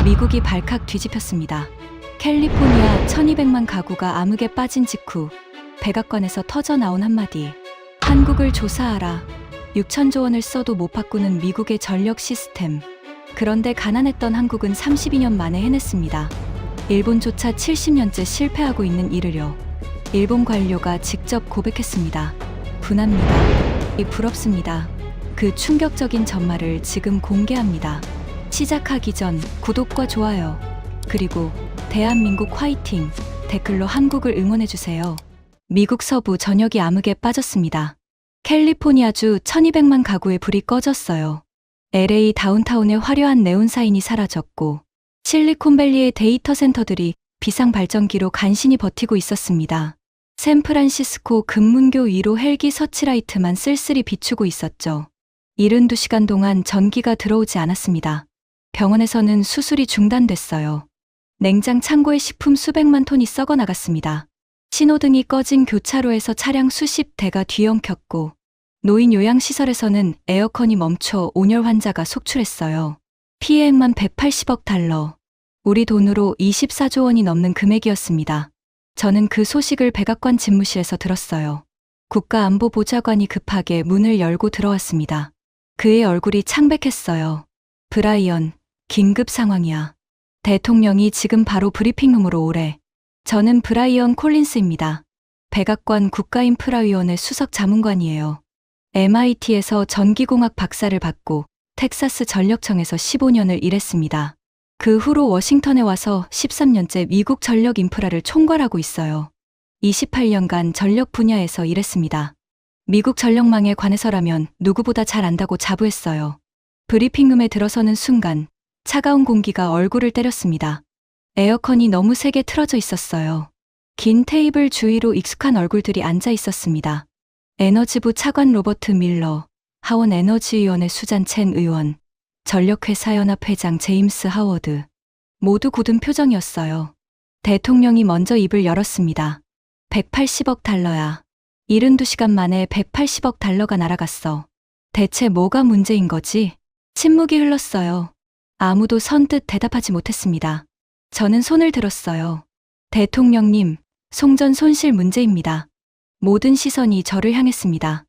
미국이 발칵 뒤집혔습니다. 캘리포니아 1200만 가구가 암흑에 빠진 직후 백악관에서 터져나온 한마디. 한국을 조사하라. 6천조 원을 써도 못 바꾸는 미국의 전력 시스템. 그런데 가난했던 한국은 32년 만에 해냈습니다. 일본조차 70년째 실패하고 있는 이르려 일본 관료가 직접 고백했습니다. 분합니다. 부럽습니다. 그 충격적인 전말을 지금 공개합니다. 시작하기 전 구독과 좋아요, 그리고 대한민국 화이팅 댓글로 한국을 응원해주세요. 미국 서부 전역이 암흑에 빠졌습니다. 캘리포니아주 1200만 가구의 불이 꺼졌어요. LA 다운타운의 화려한 네온사인이 사라졌고 실리콘밸리의 데이터 센터들이 비상 발전기로 간신히 버티고 있었습니다. 샌프란시스코 금문교 위로 헬기 서치라이트만 쓸쓸히 비추고 있었죠. 72시간 동안 전기가 들어오지 않았습니다. 병원에서는 수술이 중단됐어요. 냉장 창고의 식품 수백만 톤이 썩어 나갔습니다. 신호등이 꺼진 교차로에서 차량 수십 대가 뒤엉켰고 노인 요양시설에서는 에어컨이 멈춰 온열 환자가 속출했어요. 피해액만 180억 달러, 우리 돈으로 24조 원이 넘는 금액이었습니다. 저는 그 소식을 백악관 집무실에서 들었어요. 국가안보보좌관이 급하게 문을 열고 들어왔습니다. 그의 얼굴이 창백했어요. 브라이언, 긴급 상황이야. 대통령이 지금 바로 브리핑룸으로 오래. 저는 브라이언 콜린스입니다. 백악관 국가인프라위원회 수석 자문관이에요. MIT에서 전기공학 박사를 받고 텍사스 전력청에서 15년을 일했습니다. 그 후로 워싱턴에 와서 13년째 미국 전력 인프라를 총괄하고 있어요. 28년간 전력 분야에서 일했습니다. 미국 전력망에 관해서라면 누구보다 잘 안다고 자부했어요. 브리핑룸에 들어서는 순간 차가운 공기가 얼굴을 때렸습니다. 에어컨이 너무 세게 틀어져 있었어요. 긴 테이블 주위로 익숙한 얼굴들이 앉아 있었습니다. 에너지부 차관 로버트 밀러, 하원 에너지위원회 수잔 첸 의원, 전력회사 연합 회장 제임스 하워드. 모두 굳은 표정이었어요. 대통령이 먼저 입을 열었습니다. 180억 달러야. 72시간 만에 180억 달러가 날아갔어. 대체 뭐가 문제인 거지? 침묵이 흘렀어요. 아무도 선뜻 대답하지 못했습니다. 저는 손을 들었어요. 대통령님, 송전 손실 문제입니다. 모든 시선이 저를 향했습니다.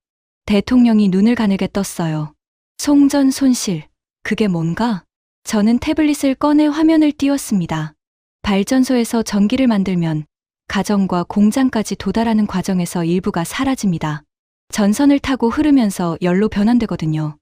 대통령이 눈을 가늘게 떴어요. 송전 손실, 그게 뭔가? 저는 태블릿을 꺼내 화면을 띄웠습니다. 발전소에서 전기를 만들면 가정과 공장까지 도달하는 과정에서 일부가 사라집니다. 전선을 타고 흐르면서 열로 변환되거든요.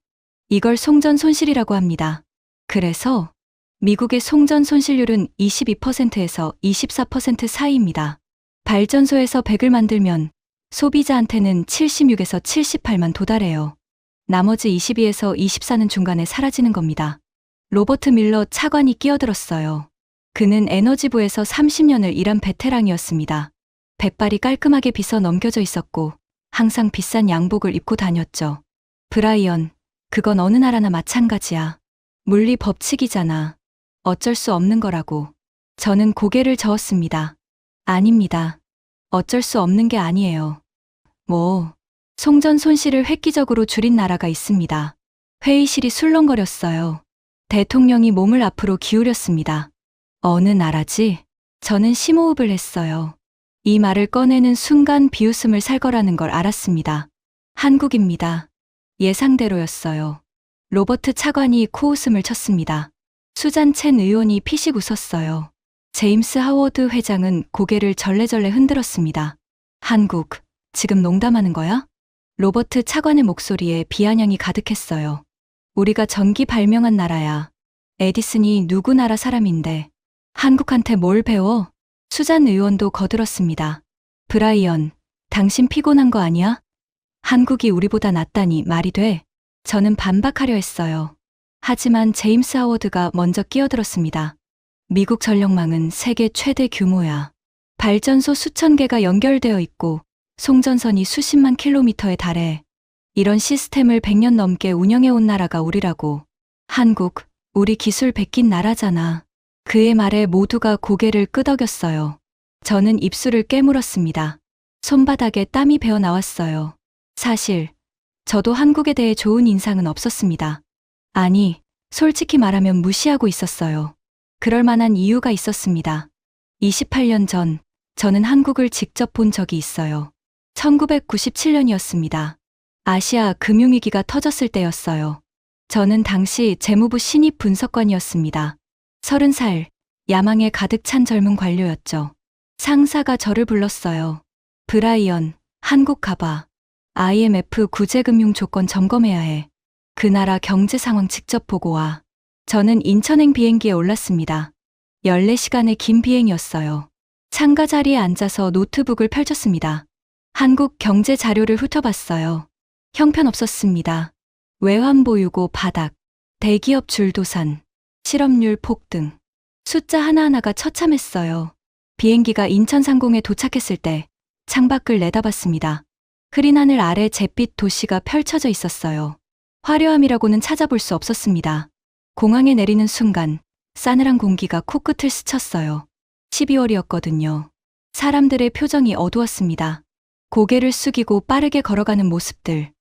이걸 송전 손실이라고 합니다. 그래서 미국의 송전 손실률은 22%에서 24% 사이입니다. 발전소에서 100을 만들면 소비자한테는 76에서 78만 도달해요. 나머지 22에서 24는 중간에 사라지는 겁니다. 로버트 밀러 차관이 끼어들었어요. 그는 에너지부에서 30년을 일한 베테랑이었습니다. 백발이 깔끔하게 빗어 넘겨져 있었고 항상 비싼 양복을 입고 다녔죠. 브라이언, 그건 어느 나라나 마찬가지야. 물리 법칙이잖아. 어쩔 수 없는 거라고. 저는 고개를 저었습니다. 아닙니다. 어쩔 수 없는 게 아니에요. 송전 손실을 획기적으로 줄인 나라가 있습니다. 회의실이 술렁거렸어요. 대통령이 몸을 앞으로 기울였습니다. 어느 나라지? 저는 심호흡을 했어요. 이 말을 꺼내는 순간 비웃음을 살 거라는 걸 알았습니다. 한국입니다. 예상대로였어요. 로버트 차관이 코웃음을 쳤습니다. 수잔 첸 의원이 피식 웃었어요. 제임스 하워드 회장은 고개를 절레절레 흔들었습니다. 한국, 지금 농담하는 거야? 로버트 차관의 목소리에 비아냥이 가득했어요. 우리가 전기 발명한 나라야. 에디슨이 누구 나라 사람인데 한국한테 뭘 배워? 수잔 의원도 거들었습니다. 브라이언, 당신 피곤한 거 아니야? 한국이 우리보다 낫다니 말이 돼? 저는 반박하려 했어요. 하지만 제임스 하워드가 먼저 끼어들었습니다. 미국 전력망은 세계 최대 규모야. 발전소 수천 개가 연결되어 있고 송전선이 수십만 킬로미터에 달해. 이런 시스템을 100년 넘게 운영해온 나라가 우리라고. 한국, 우리 기술 베낀 나라잖아. 그의 말에 모두가 고개를 끄덕였어요. 저는 입술을 깨물었습니다. 손바닥에 땀이 배어 나왔어요. 사실 저도 한국에 대해 좋은 인상은 없었습니다. 아니, 솔직히 말하면 무시하고 있었어요. 그럴 만한 이유가 있었습니다. 28년 전, 저는 한국을 직접 본 적이 있어요. 1997년이었습니다. 아시아 금융위기가 터졌을 때였어요. 저는 당시 재무부 신입 분석관이었습니다. 30살, 야망에 가득 찬 젊은 관료였죠. 상사가 저를 불렀어요. 브라이언, 한국 가봐. IMF 구제금융 조건 점검해야 해. 그 나라 경제 상황 직접 보고 와. 저는 인천행 비행기에 올랐습니다. 14시간의 긴 비행이었어요. 창가 자리에 앉아서 노트북을 펼쳤습니다. 한국 경제 자료를 훑어봤어요. 형편없었습니다. 외환 보유고 바닥, 대기업 줄도산, 실업률 폭등. 숫자 하나하나가 처참했어요. 비행기가 인천 상공에 도착했을 때 창밖을 내다봤습니다. 흐린 하늘 아래 잿빛 도시가 펼쳐져 있었어요. 화려함이라고는 찾아볼 수 없었습니다. 공항에 내리는 순간 싸늘한 공기가 코끝을 스쳤어요. 12월이었거든요. 사람들의 표정이 어두웠습니다. 고개를 숙이고 빠르게 걸어가는 모습들.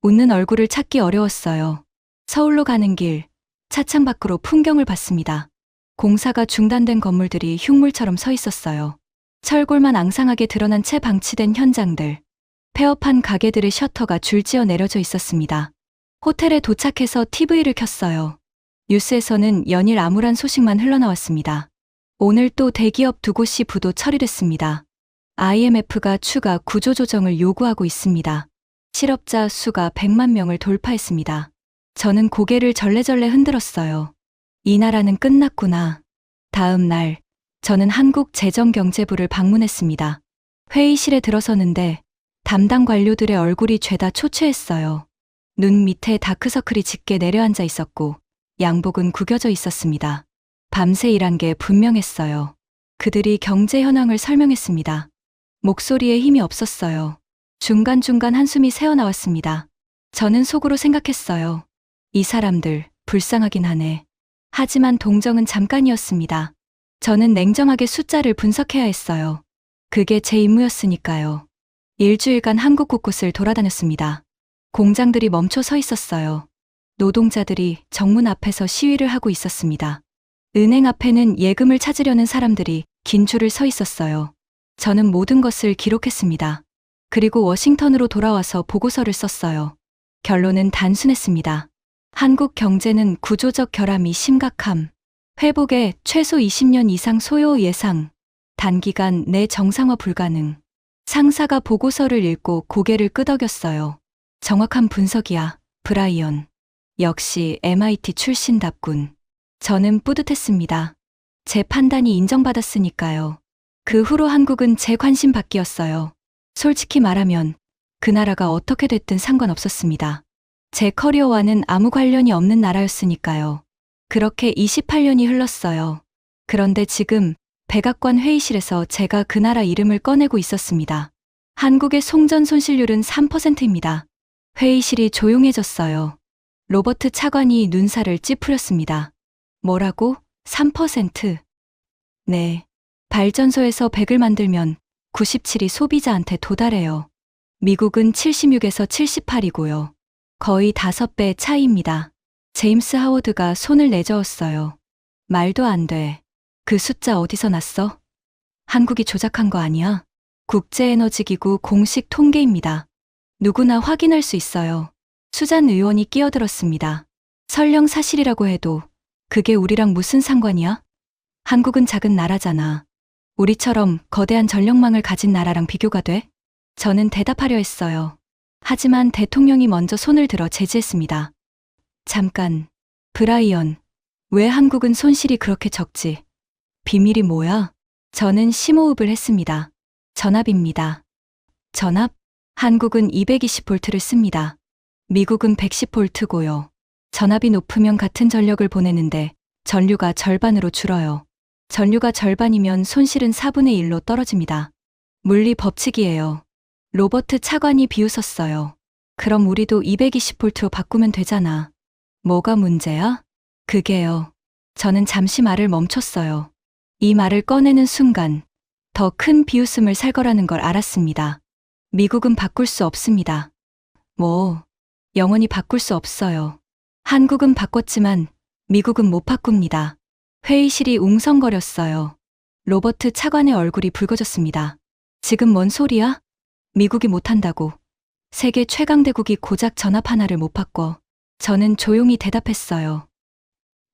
웃는 얼굴을 찾기 어려웠어요. 서울로 가는 길, 차창 밖으로 풍경을 봤습니다. 공사가 중단된 건물들이 흉물처럼 서 있었어요. 철골만 앙상하게 드러난 채 방치된 현장들. 폐업한 가게들의 셔터가 줄지어 내려져 있었습니다. 호텔에 도착해서 TV를 켰어요. 뉴스에서는 연일 암울한 소식만 흘러나왔습니다. 오늘 또 대기업 두 곳이 부도 처리됐습니다. IMF가 추가 구조조정을 요구하고 있습니다. 실업자 수가 100만 명을 돌파했습니다. 저는 고개를 절레절레 흔들었어요. 이 나라는 끝났구나. 다음 날, 저는 한국재정경제부를 방문했습니다. 회의실에 들어서는데 담당 관료들의 얼굴이 죄다 초췌했어요. 눈 밑에 다크서클이 짙게 내려앉아 있었고 양복은 구겨져 있었습니다. 밤새 일한 게 분명했어요. 그들이 경제 현황을 설명했습니다. 목소리에 힘이 없었어요. 중간중간 한숨이 새어나왔습니다. 저는 속으로 생각했어요. 이 사람들 불쌍하긴 하네. 하지만 동정은 잠깐이었습니다. 저는 냉정하게 숫자를 분석해야 했어요. 그게 제 임무였으니까요. 일주일간 한국 곳곳을 돌아다녔습니다. 공장들이 멈춰 서 있었어요. 노동자들이 정문 앞에서 시위를 하고 있었습니다. 은행 앞에는 예금을 찾으려는 사람들이 긴 줄을 서 있었어요. 저는 모든 것을 기록했습니다. 그리고 워싱턴으로 돌아와서 보고서를 썼어요. 결론은 단순했습니다. 한국 경제는 구조적 결함이 심각함. 회복에 최소 20년 이상 소요 예상. 단기간 내 정상화 불가능. 상사가 보고서를 읽고 고개를 끄덕였어요. 정확한 분석이야, 브라이언. 역시 MIT 출신답군. 저는 뿌듯했습니다. 제 판단이 인정받았으니까요. 그 후로 한국은 제 관심 밖이었어요. 솔직히 말하면 그 나라가 어떻게 됐든 상관없었습니다. 제 커리어와는 아무 관련이 없는 나라였으니까요. 그렇게 28년이 흘렀어요. 그런데 지금 백악관 회의실에서 제가 그 나라 이름을 꺼내고 있었습니다. 한국의 송전 손실률은 3%입니다. 회의실이 조용해졌어요. 로버트 차관이 눈살을 찌푸렸습니다. 뭐라고? 3%? 네. 발전소에서 100을 만들면 97이 소비자한테 도달해요. 미국은 76에서 78이고요. 거의 5배 차이입니다. 제임스 하워드가 손을 내저었어요. 말도 안 돼. 그 숫자 어디서 났어? 한국이 조작한 거 아니야? 국제에너지기구 공식 통계입니다. 누구나 확인할 수 있어요. 수잔 의원이 끼어들었습니다. 설령 사실이라고 해도 그게 우리랑 무슨 상관이야? 한국은 작은 나라잖아. 우리처럼 거대한 전력망을 가진 나라랑 비교가 돼? 저는 대답하려 했어요. 하지만 대통령이 먼저 손을 들어 제지했습니다. 잠깐, 브라이언, 왜 한국은 손실이 그렇게 적지? 비밀이 뭐야? 저는 심호흡을 했습니다. 전압입니다. 전압? 한국은 220볼트를 씁니다. 미국은 110볼트고요. 전압이 높으면 같은 전력을 보내는데 전류가 절반으로 줄어요. 전류가 절반이면 손실은 4분의 1로 떨어집니다. 물리 법칙이에요. 로버트 차관이 비웃었어요. 그럼 우리도 220볼트로 바꾸면 되잖아. 뭐가 문제야? 그게요. 저는 잠시 말을 멈췄어요. 이 말을 꺼내는 순간 더 큰 비웃음을 살 거라는 걸 알았습니다. 미국은 바꿀 수 없습니다. 영원히 바꿀 수 없어요. 한국은 바꿨지만 미국은 못 바꿉니다. 회의실이 웅성거렸어요. 로버트 차관의 얼굴이 붉어졌습니다. 지금 뭔 소리야? 미국이 못한다고. 세계 최강대국이 고작 전압 하나를 못 바꿔. 저는 조용히 대답했어요.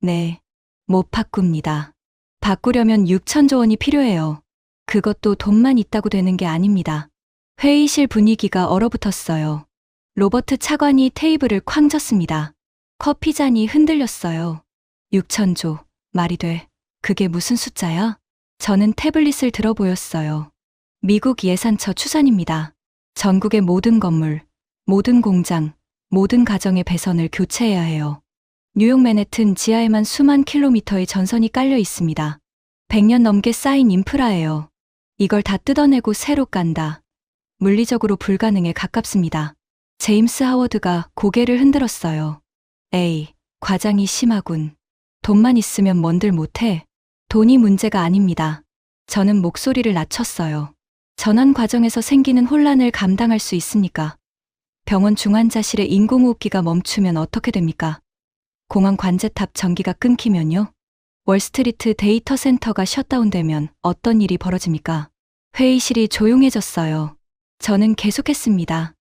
네, 못 바꿉니다. 바꾸려면 6천조 원이 필요해요. 그것도 돈만 있다고 되는 게 아닙니다. 회의실 분위기가 얼어붙었어요. 로버트 차관이 테이블을 쾅 쳤습니다. 커피잔이 흔들렸어요. 6천조, 말이 돼. 그게 무슨 숫자야? 저는 태블릿을 들어 보였어요. 미국 예산처 추산입니다. 전국의 모든 건물, 모든 공장, 모든 가정의 배선을 교체해야 해요. 뉴욕 맨해튼 지하에만 수만 킬로미터의 전선이 깔려 있습니다. 100년 넘게 쌓인 인프라예요. 이걸 다 뜯어내고 새로 깐다. 물리적으로 불가능에 가깝습니다. 제임스 하워드가 고개를 흔들었어요. 에이, 과장이 심하군. 돈만 있으면 뭔들 못해. 돈이 문제가 아닙니다. 저는 목소리를 낮췄어요. 전환 과정에서 생기는 혼란을 감당할 수 있습니까? 병원 중환자실의 인공호흡기가 멈추면 어떻게 됩니까? 공항 관제탑 전기가 끊기면요? 월스트리트 데이터 센터가 셧다운되면 어떤 일이 벌어집니까? 회의실이 조용해졌어요. 저는 계속했습니다.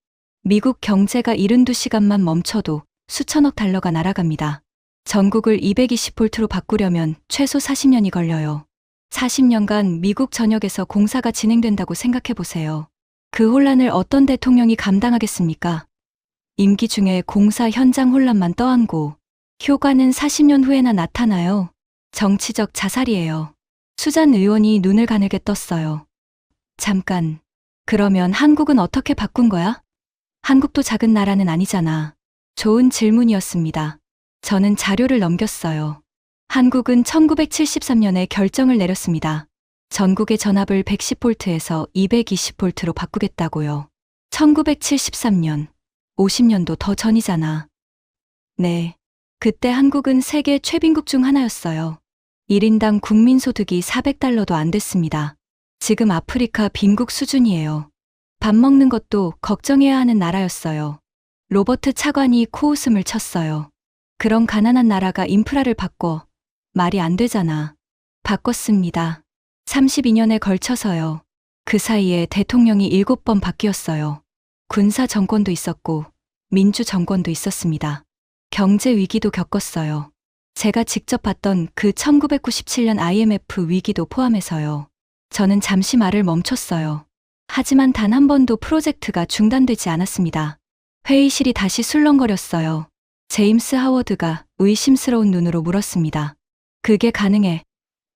미국 경제가 72시간만 멈춰도 수천억 달러가 날아갑니다. 전국을 220볼트로 바꾸려면 최소 40년이 걸려요. 40년간 미국 전역에서 공사가 진행된다고 생각해 보세요. 그 혼란을 어떤 대통령이 감당하겠습니까? 임기 중에 공사 현장 혼란만 떠안고 효과는 40년 후에나 나타나요. 정치적 자살이에요. 수잔 의원이 눈을 가늘게 떴어요. 잠깐. 그러면 한국은 어떻게 바꾼 거야? 한국도 작은 나라는 아니잖아. 좋은 질문이었습니다. 저는 자료를 넘겼어요. 한국은 1973년에 결정을 내렸습니다. 전국의 전압을 110볼트에서 220볼트로 바꾸겠다고요. 1973년, 50년도 더 전이잖아. 네. 그때 한국은 세계 최빈국 중 하나였어요. 1인당 국민소득이 400달러도 안 됐습니다. 지금 아프리카 빈국 수준이에요. 밥 먹는 것도 걱정해야 하는 나라였어요. 로버트 차관이 코웃음을 쳤어요. 그런 가난한 나라가 인프라를 바꿔. 말이 안 되잖아. 바꿨습니다. 32년에 걸쳐서요. 그 사이에 대통령이 7번 바뀌었어요. 군사 정권도 있었고 민주 정권도 있었습니다. 경제 위기도 겪었어요. 제가 직접 봤던 그 1997년 IMF 위기도 포함해서요. 저는 잠시 말을 멈췄어요. 하지만 단 한 번도 프로젝트가 중단되지 않았습니다. 회의실이 다시 술렁거렸어요. 제임스 하워드가 의심스러운 눈으로 물었습니다. 그게 가능해.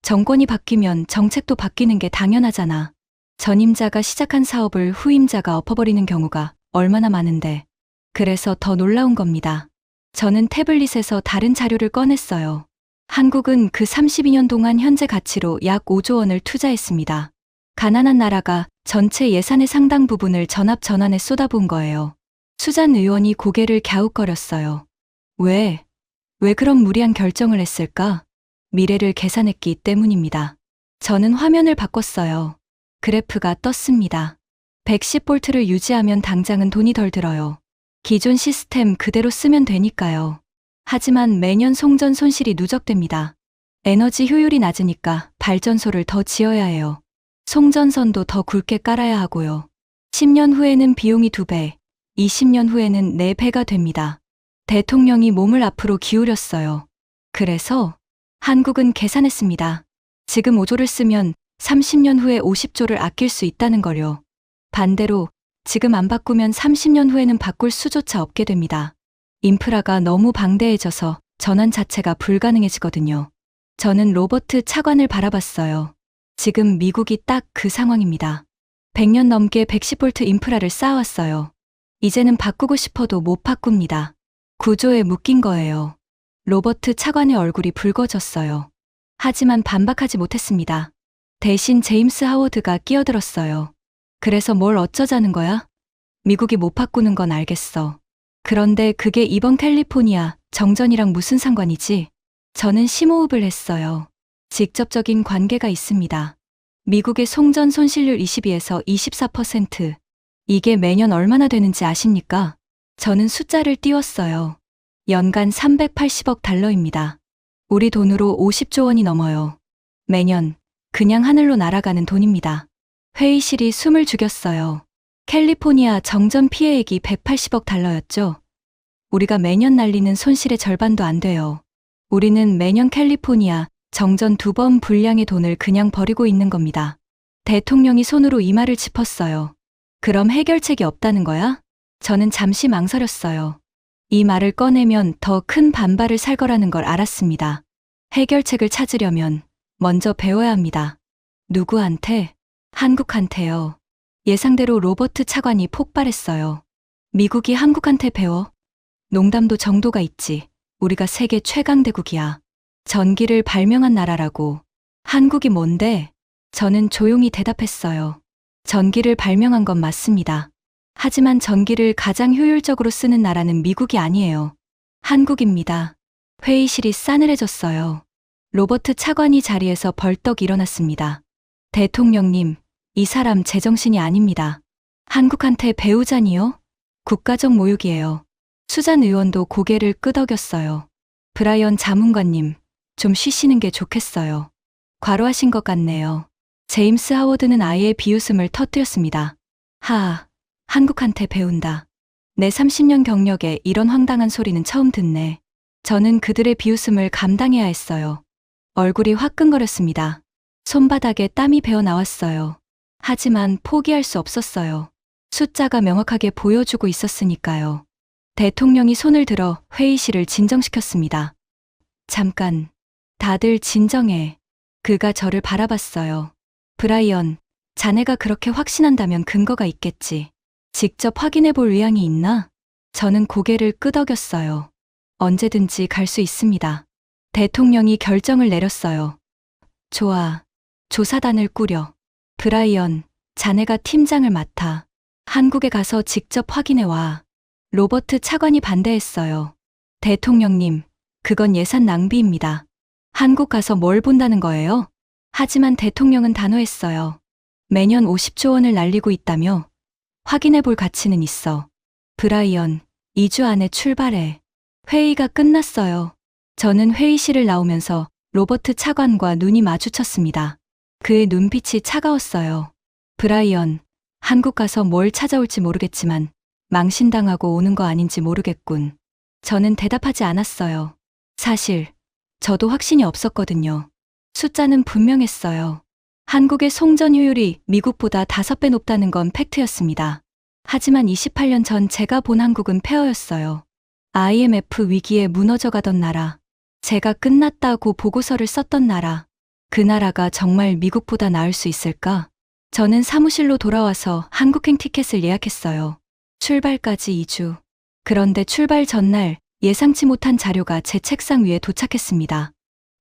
정권이 바뀌면 정책도 바뀌는 게 당연하잖아. 전임자가 시작한 사업을 후임자가 엎어버리는 경우가 얼마나 많은데. 그래서 더 놀라운 겁니다. 저는 태블릿에서 다른 자료를 꺼냈어요. 한국은 그 32년 동안 현재 가치로 약 5조 원을 투자했습니다. 가난한 나라가 전체 예산의 상당 부분을 전압 전환에 쏟아부은 거예요. 수잔 의원이 고개를 갸웃거렸어요. 왜 그런 무리한 결정을 했을까? 미래를 계산했기 때문입니다. 저는 화면을 바꿨어요. 그래프가 떴습니다. 110볼트를 유지하면 당장은 돈이 덜 들어요. 기존 시스템 그대로 쓰면 되니까요. 하지만 매년 송전 손실이 누적됩니다. 에너지 효율이 낮으니까 발전소를 더 지어야 해요. 송전선도 더 굵게 깔아야 하고요. 10년 후에는 비용이 2배, 20년 후에는 4배가 됩니다. 대통령이 몸을 앞으로 기울였어요. 그래서 한국은 계산했습니다. 지금 5조를 쓰면 30년 후에 50조를 아낄 수 있다는 걸요. 반대로 지금 안 바꾸면 30년 후에는 바꿀 수조차 없게 됩니다. 인프라가 너무 방대해져서 전환 자체가 불가능해지거든요. 저는 로버트 차관을 바라봤어요. 지금 미국이 딱 그 상황입니다. 100년 넘게 110볼트 인프라를 쌓아왔어요. 이제는 바꾸고 싶어도 못 바꿉니다. 구조에 묶인 거예요. 로버트 차관의 얼굴이 붉어졌어요. 하지만 반박하지 못했습니다. 대신 제임스 하워드가 끼어들었어요. 그래서 뭘 어쩌자는 거야? 미국이 못 바꾸는 건 알겠어. 그런데 그게 이번 캘리포니아 정전이랑 무슨 상관이지? 저는 심호흡을 했어요. 직접적인 관계가 있습니다. 미국의 송전 손실률 22에서 24%. 이게 매년 얼마나 되는지 아십니까? 저는 숫자를 띄웠어요. 연간 380억 달러입니다. 우리 돈으로 50조 원이 넘어요. 매년 그냥 하늘로 날아가는 돈입니다. 회의실이 숨을 죽였어요. 캘리포니아 정전 피해액이 180억 달러였죠. 우리가 매년 날리는 손실의 절반도 안 돼요. 우리는 매년 캘리포니아 정전 2번 분량의 돈을 그냥 버리고 있는 겁니다. 대통령이 손으로 이마를 짚었어요. 그럼 해결책이 없다는 거야? 저는 잠시 망설였어요. 이 말을 꺼내면 더 큰 반발을 살 거라는 걸 알았습니다. 해결책을 찾으려면 먼저 배워야 합니다. 누구한테? 한국한테요. 예상대로 로버트 차관이 폭발했어요. 미국이 한국한테 배워? 농담도 정도가 있지. 우리가 세계 최강대국이야. 전기를 발명한 나라라고. 한국이 뭔데? 저는 조용히 대답했어요. 전기를 발명한 건 맞습니다. 하지만 전기를 가장 효율적으로 쓰는 나라는 미국이 아니에요. 한국입니다. 회의실이 싸늘해졌어요. 로버트 차관이 자리에서 벌떡 일어났습니다. 대통령님, 이 사람 제정신이 아닙니다. 한국한테 배우자니요? 국가적 모욕이에요. 수잔 의원도 고개를 끄덕였어요. 브라이언 자문관님, 좀 쉬시는 게 좋겠어요. 과로하신 것 같네요. 제임스 하워드는 아예 비웃음을 터뜨렸습니다. 한국한테 배운다. 내 30년 경력에 이런 황당한 소리는 처음 듣네. 저는 그들의 비웃음을 감당해야 했어요. 얼굴이 화끈거렸습니다. 손바닥에 땀이 배어 나왔어요. 하지만 포기할 수 없었어요. 숫자가 명확하게 보여주고 있었으니까요. 대통령이 손을 들어 회의실을 진정시켰습니다. 잠깐, 다들 진정해. 그가 저를 바라봤어요. 브라이언, 자네가 그렇게 확신한다면 근거가 있겠지. 직접 확인해 볼 의향이 있나? 저는 고개를 끄덕였어요. 언제든지 갈 수 있습니다. 대통령이 결정을 내렸어요. 좋아. 조사단을 꾸려. 브라이언, 자네가 팀장을 맡아. 한국에 가서 직접 확인해 와. 로버트 차관이 반대했어요. 대통령님, 그건 예산 낭비입니다. 한국 가서 뭘 본다는 거예요? 하지만 대통령은 단호했어요. 매년 50조 원을 날리고 있다며? 확인해 볼 가치는 있어. 브라이언, 2주 안에 출발해. 회의가 끝났어요. 저는 회의실을 나오면서 로버트 차관과 눈이 마주쳤습니다. 그의 눈빛이 차가웠어요. 브라이언, 한국 가서 뭘 찾아올지 모르겠지만 망신당하고 오는 거 아닌지 모르겠군. 저는 대답하지 않았어요. 사실 저도 확신이 없었거든요. 숫자는 분명했어요. 한국의 송전효율이 미국보다 5배 높다는 건 팩트였습니다. 하지만 28년 전 제가 본 한국은 폐허였어요. IMF 위기에 무너져가던 나라. 제가 끝났다고 보고서를 썼던 나라. 그 나라가 정말 미국보다 나을 수 있을까? 저는 사무실로 돌아와서 한국행 티켓을 예약했어요. 출발까지 2주. 그런데 출발 전날 예상치 못한 자료가 제 책상 위에 도착했습니다.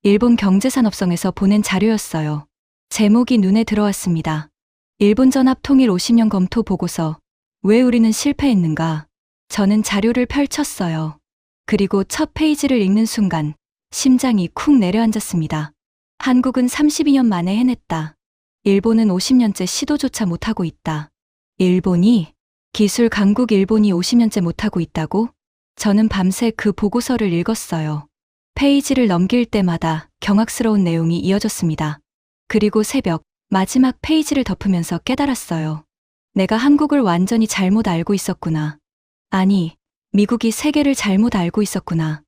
일본 경제산업성에서 보낸 자료였어요. 제목이 눈에 들어왔습니다. 일본 전합 통일 50년 검토 보고서. 왜 우리는 실패했는가? 저는 자료를 펼쳤어요. 그리고 첫 페이지를 읽는 순간 심장이 쿵 내려앉았습니다. 한국은 32년 만에 해냈다. 일본은 50년째 시도조차 못하고 있다. 일본이? 기술 강국 일본이 50년째 못하고 있다고? 저는 밤새 그 보고서를 읽었어요. 페이지를 넘길 때마다 경악스러운 내용이 이어졌습니다. 그리고 새벽 마지막 페이지를 덮으면서 깨달았어요. 내가 한국을 완전히 잘못 알고 있었구나. 아니, 미국이 세계를 잘못 알고 있었구나.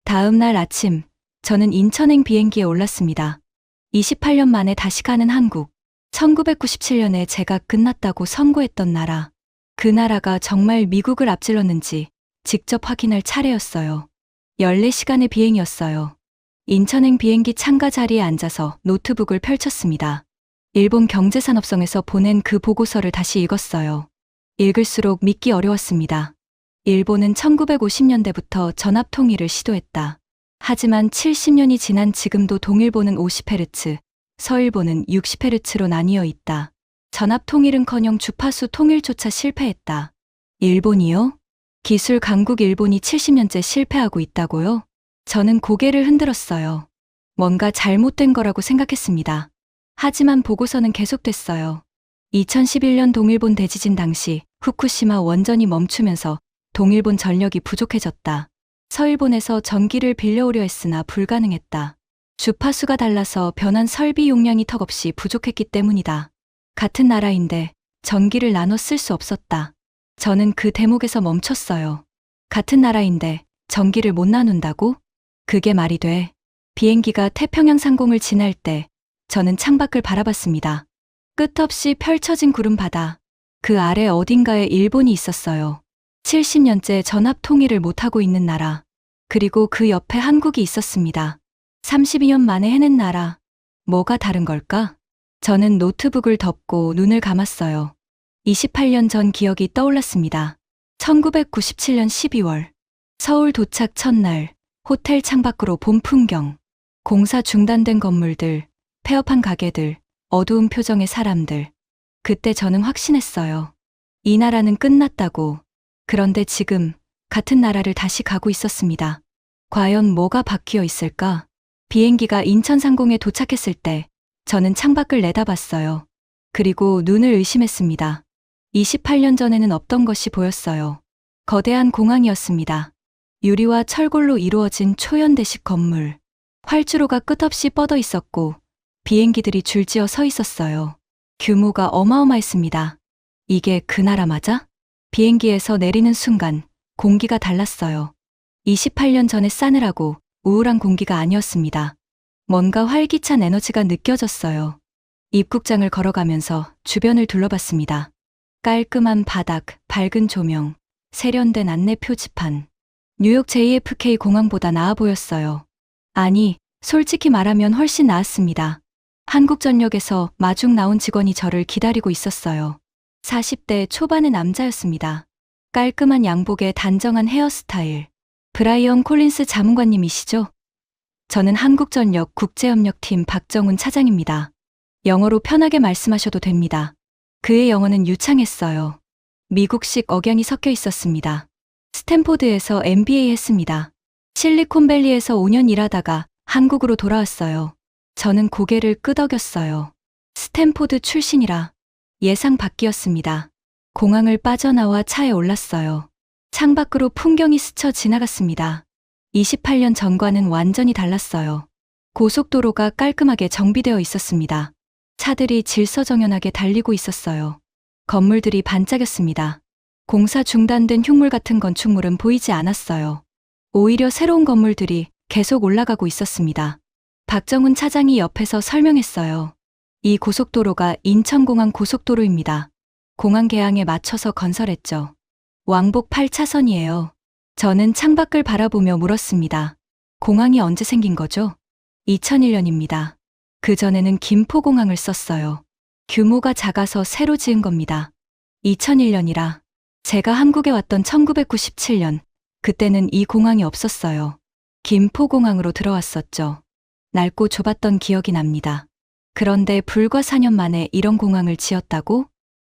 다음 날 아침, 저는 인천행 비행기에 올랐습니다. 28년 만에 다시 가는 한국. 1997년에 제가 끝났다고 선고했던 나라. 그 나라가 정말 미국을 앞질렀는지 직접 확인할 차례였어요. 14시간의 비행이었어요. 인천행 비행기 창가 자리에 앉아서 노트북을 펼쳤습니다. 일본 경제산업성에서 보낸 그 보고서를 다시 읽었어요. 읽을수록 믿기 어려웠습니다. 일본은 1950년대부터 전합통일을 시도했다. 하지만 70년이 지난 지금도 동일본은 50Hz, 서일본은 60Hz로 나뉘어 있다. 전합통일은커녕 주파수 통일조차 실패했다. 일본이요? 기술 강국 일본이 70년째 실패하고 있다고요? 저는 고개를 흔들었어요. 뭔가 잘못된 거라고 생각했습니다. 하지만 보고서는 계속됐어요. 2011년 동일본 대지진 당시 후쿠시마 원전이 멈추면서 동일본 전력이 부족해졌다. 서일본에서 전기를 빌려오려 했으나 불가능했다. 주파수가 달라서 변환 설비 용량이 턱없이 부족했기 때문이다. 같은 나라인데 전기를 나눠 쓸 수 없었다. 저는 그 대목에서 멈췄어요. 같은 나라인데 전기를 못 나눈다고? 그게 말이 돼. 비행기가 태평양 상공을 지날 때 저는 창밖을 바라봤습니다. 끝없이 펼쳐진 구름 바다. 그 아래 어딘가에 일본이 있었어요. 70년째 전합 통일을 못하고 있는 나라. 그리고 그 옆에 한국이 있었습니다. 32년 만에 해낸 나라. 뭐가 다른 걸까? 저는 노트북을 덮고 눈을 감았어요. 28년 전 기억이 떠올랐습니다. 1997년 12월. 서울 도착 첫날, 호텔 창밖으로 본 풍경. 공사 중단된 건물들, 폐업한 가게들, 어두운 표정의 사람들. 그때 저는 확신했어요. 이 나라는 끝났다고. 그런데 지금 같은 나라를 다시 가고 있었습니다. 과연 뭐가 바뀌어 있을까? 비행기가 인천 상공에 도착했을 때 저는 창밖을 내다봤어요. 그리고 눈을 의심했습니다. 28년 전에는 없던 것이 보였어요. 거대한 공항이었습니다. 유리와 철골로 이루어진 초연대식 건물. 활주로가 끝없이 뻗어 있었고 비행기들이 줄지어 서 있었어요. 규모가 어마어마했습니다. 이게 그 나라 맞아? 비행기에서 내리는 순간 공기가 달랐어요. 28년 전에 싸늘하고 우울한 공기가 아니었습니다. 뭔가 활기찬 에너지가 느껴졌어요. 입국장을 걸어가면서 주변을 둘러봤습니다. 깔끔한 바닥, 밝은 조명, 세련된 안내 표지판. 뉴욕 JFK 공항보다 나아 보였어요. 아니, 솔직히 말하면 훨씬 나았습니다. 한국전력에서 마중 나온 직원이 저를 기다리고 있었어요. 40대 초반의 남자였습니다. 깔끔한 양복에 단정한 헤어스타일. 브라이언 콜린스 자문관님이시죠? 저는 한국전력 국제협력팀 박정훈 차장입니다. 영어로 편하게 말씀하셔도 됩니다. 그의 영어는 유창했어요. 미국식 억양이 섞여 있었습니다. 스탠포드에서 MBA 했습니다. 실리콘밸리에서 5년 일하다가 한국으로 돌아왔어요. 저는 고개를 끄덕였어요. 스탠포드 출신이라 예상 밖이었습니다. 공항을 빠져나와 차에 올랐어요. 창밖으로 풍경이 스쳐 지나갔습니다. 28년 전과는 완전히 달랐어요. 고속도로가 깔끔하게 정비되어 있었습니다. 차들이 질서정연하게 달리고 있었어요. 건물들이 반짝였습니다. 공사 중단된 흉물 같은 건축물은 보이지 않았어요. 오히려 새로운 건물들이 계속 올라가고 있었습니다. 박정훈 차장이 옆에서 설명했어요. 이 고속도로가 인천공항 고속도로입니다. 공항 개항에 맞춰서 건설했죠. 왕복 8차선이에요. 저는 창밖을 바라보며 물었습니다. 공항이 언제 생긴 거죠? 2001년입니다. 그전에는 김포공항을 썼어요. 규모가 작아서 새로 지은 겁니다. 2001년이라 제가 한국에 왔던 1997년, 그때는 이 공항이 없었어요. 김포공항으로 들어왔었죠. 낡고 좁았던 기억이 납니다. 그런데 불과 4년 만에 이런 공항을 지었다고?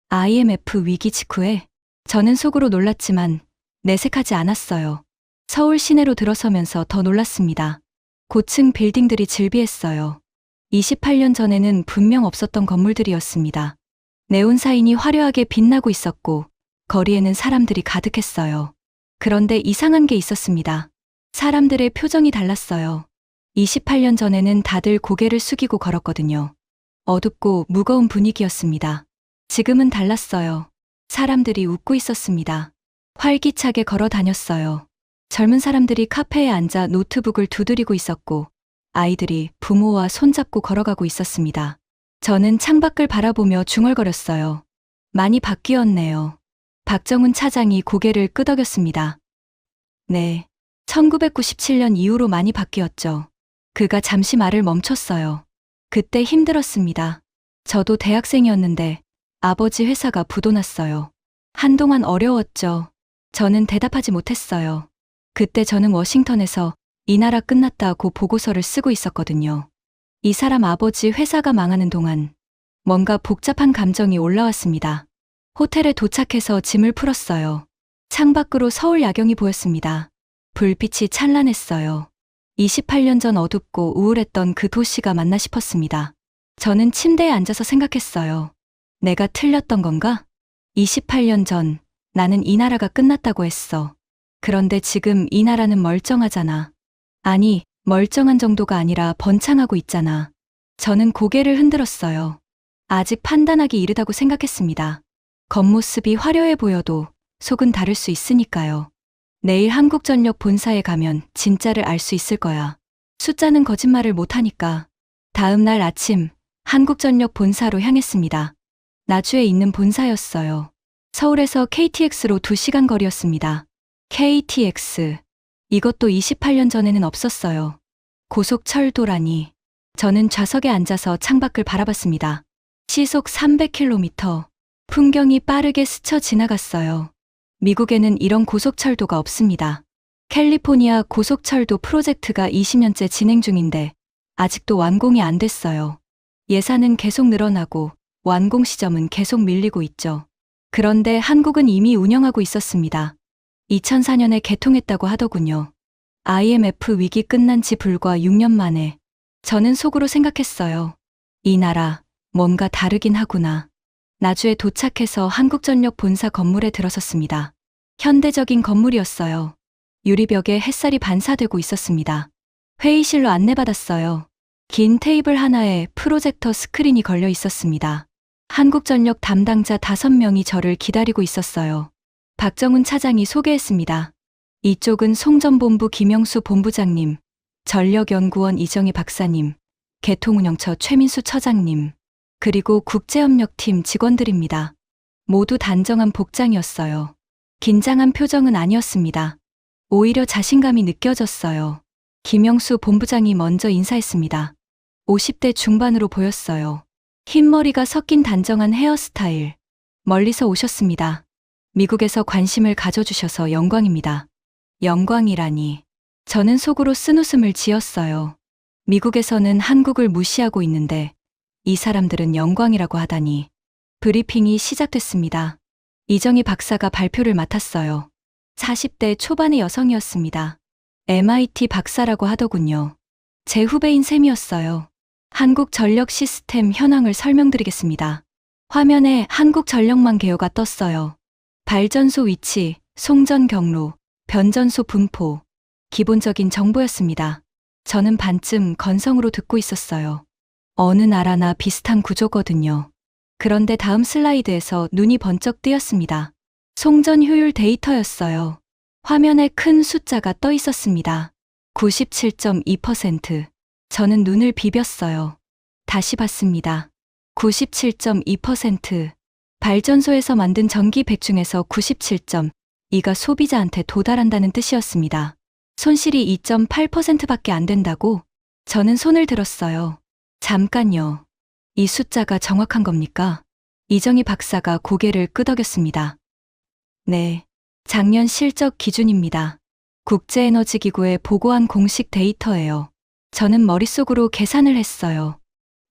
IMF 위기 직후에? 저는 속으로 놀랐지만 내색하지 않았어요. 서울 시내로 들어서면서 더 놀랐습니다. 고층 빌딩들이 즐비했어요. 28년 전에는 분명 없었던 건물들이었습니다. 네온사인이 화려하게 빛나고 있었고 거리에는 사람들이 가득했어요. 그런데 이상한 게 있었습니다. 사람들의 표정이 달랐어요. 28년 전에는 다들 고개를 숙이고 걸었거든요. 어둡고 무거운 분위기였습니다. 지금은 달랐어요. 사람들이 웃고 있었습니다. 활기차게 걸어 다녔어요. 젊은 사람들이 카페에 앉아 노트북을 두드리고 있었고 아이들이 부모와 손잡고 걸어가고 있었습니다. 저는 창밖을 바라보며 중얼거렸어요. 많이 바뀌었네요. 박정훈 차장이 고개를 끄덕였습니다. 네, 1997년 이후로 많이 바뀌었죠. 그가 잠시 말을 멈췄어요. 그때 힘들었습니다. 저도 대학생이었는데 아버지 회사가 부도났어요. 한동안 어려웠죠. 저는 대답하지 못했어요. 그때 저는 워싱턴에서 이 나라 끝났다고 보고서를 쓰고 있었거든요. 이 사람 아버지 회사가 망하는 동안 뭔가 복잡한 감정이 올라왔습니다. 호텔에 도착해서 짐을 풀었어요. 창밖으로 서울 야경이 보였습니다. 불빛이 찬란했어요. 28년 전 어둡고 우울했던 그 도시가 맞나 싶었습니다. 저는 침대에 앉아서 생각했어요. 내가 틀렸던 건가? 28년 전 나는 이 나라가 끝났다고 했어. 그런데 지금 이 나라는 멀쩡하잖아. 아니, 멀쩡한 정도가 아니라 번창하고 있잖아. 저는 고개를 흔들었어요. 아직 판단하기 이르다고 생각했습니다. 겉모습이 화려해 보여도 속은 다를 수 있으니까요. 내일 한국전력 본사에 가면 진짜를 알 수 있을 거야. 숫자는 거짓말을 못하니까. 다음 날 아침 한국전력 본사로 향했습니다. 나주에 있는 본사였어요. 서울에서 KTX로 2시간 거리였습니다. KTX. 이것도 28년 전에는 없었어요. 고속철도라니. 저는 좌석에 앉아서 창밖을 바라봤습니다. 시속 300km. 풍경이 빠르게 스쳐 지나갔어요. 미국에는 이런 고속철도가 없습니다. 캘리포니아 고속철도 프로젝트가 20년째 진행 중인데 아직도 완공이 안 됐어요. 예산은 계속 늘어나고 완공 시점은 계속 밀리고 있죠. 그런데 한국은 이미 운영하고 있었습니다. 2004년에 개통했다고 하더군요. IMF 위기 끝난 지 불과 6년 만에. 저는 속으로 생각했어요. 이 나라 뭔가 다르긴 하구나. 나주에 도착해서 한국전력 본사 건물에 들어섰습니다. 현대적인 건물이었어요. 유리벽에 햇살이 반사되고 있었습니다. 회의실로 안내받았어요. 긴 테이블 하나에 프로젝터 스크린이 걸려 있었습니다. 한국전력 담당자 5명이 저를 기다리고 있었어요. 박정훈 차장이 소개했습니다. 이쪽은 송전본부 김영수 본부장님, 전력연구원 이정희 박사님, 개통운영처 최민수 처장님, 그리고 국제협력팀 직원들입니다. 모두 단정한 복장이었어요. 긴장한 표정은 아니었습니다. 오히려 자신감이 느껴졌어요. 김영수 본부장이 먼저 인사했습니다. 50대 중반으로 보였어요. 흰머리가 섞인 단정한 헤어스타일. 멀리서 오셨습니다. 미국에서 관심을 가져주셔서 영광입니다. 영광이라니. 저는 속으로 쓴웃음을 지었어요. 미국에서는 한국을 무시하고 있는데 이 사람들은 영광이라고 하다니. 브리핑이 시작됐습니다. 이정희 박사가 발표를 맡았어요. 40대 초반의 여성이었습니다. MIT 박사라고 하더군요. 제 후배인 셈이었어요. 한국전력 시스템 현황을 설명드리겠습니다. 화면에 한국전력망 개요가 떴어요. 발전소 위치, 송전 경로, 변전소 분포, 기본적인 정보였습니다. 저는 반쯤 건성으로 듣고 있었어요. 어느 나라나 비슷한 구조거든요. 그런데 다음 슬라이드에서 눈이 번쩍 뜨였습니다. 송전 효율 데이터였어요. 화면에 큰 숫자가 떠 있었습니다. 97.2%. 저는 눈을 비볐어요. 다시 봤습니다. 97.2%. 발전소에서 만든 전기 100 중에서 97.2가 소비자한테 도달한다는 뜻이었습니다. 손실이 2.8%밖에 안 된다고? 저는 손을 들었어요. 잠깐요. 이 숫자가 정확한 겁니까? 이정희 박사가 고개를 끄덕였습니다. 네. 작년 실적 기준입니다. 국제에너지기구에 보고한 공식 데이터예요. 저는 머릿속으로 계산을 했어요.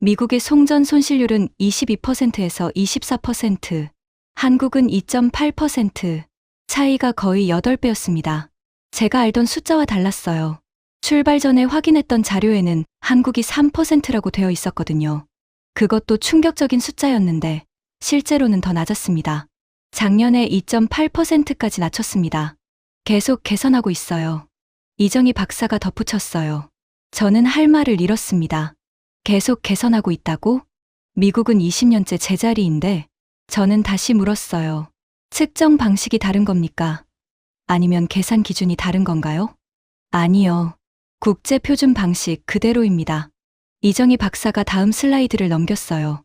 미국의 송전 손실률은 22%에서 24%, 한국은 2.8%, 차이가 거의 8배였습니다. 제가 알던 숫자와 달랐어요. 출발 전에 확인했던 자료에는 한국이 3%라고 되어 있었거든요. 그것도 충격적인 숫자였는데 실제로는 더 낮았습니다. 작년에 2.8%까지 낮췄습니다. 계속 개선하고 있어요. 이정희 박사가 덧붙였어요. 저는 할 말을 잃었습니다. 계속 개선하고 있다고? 미국은 20년째 제자리인데 저는 다시 물었어요. 측정 방식이 다른 겁니까? 아니면 계산 기준이 다른 건가요? 아니요. 국제 표준 방식 그대로입니다. 이정희 박사가 다음 슬라이드를 넘겼어요.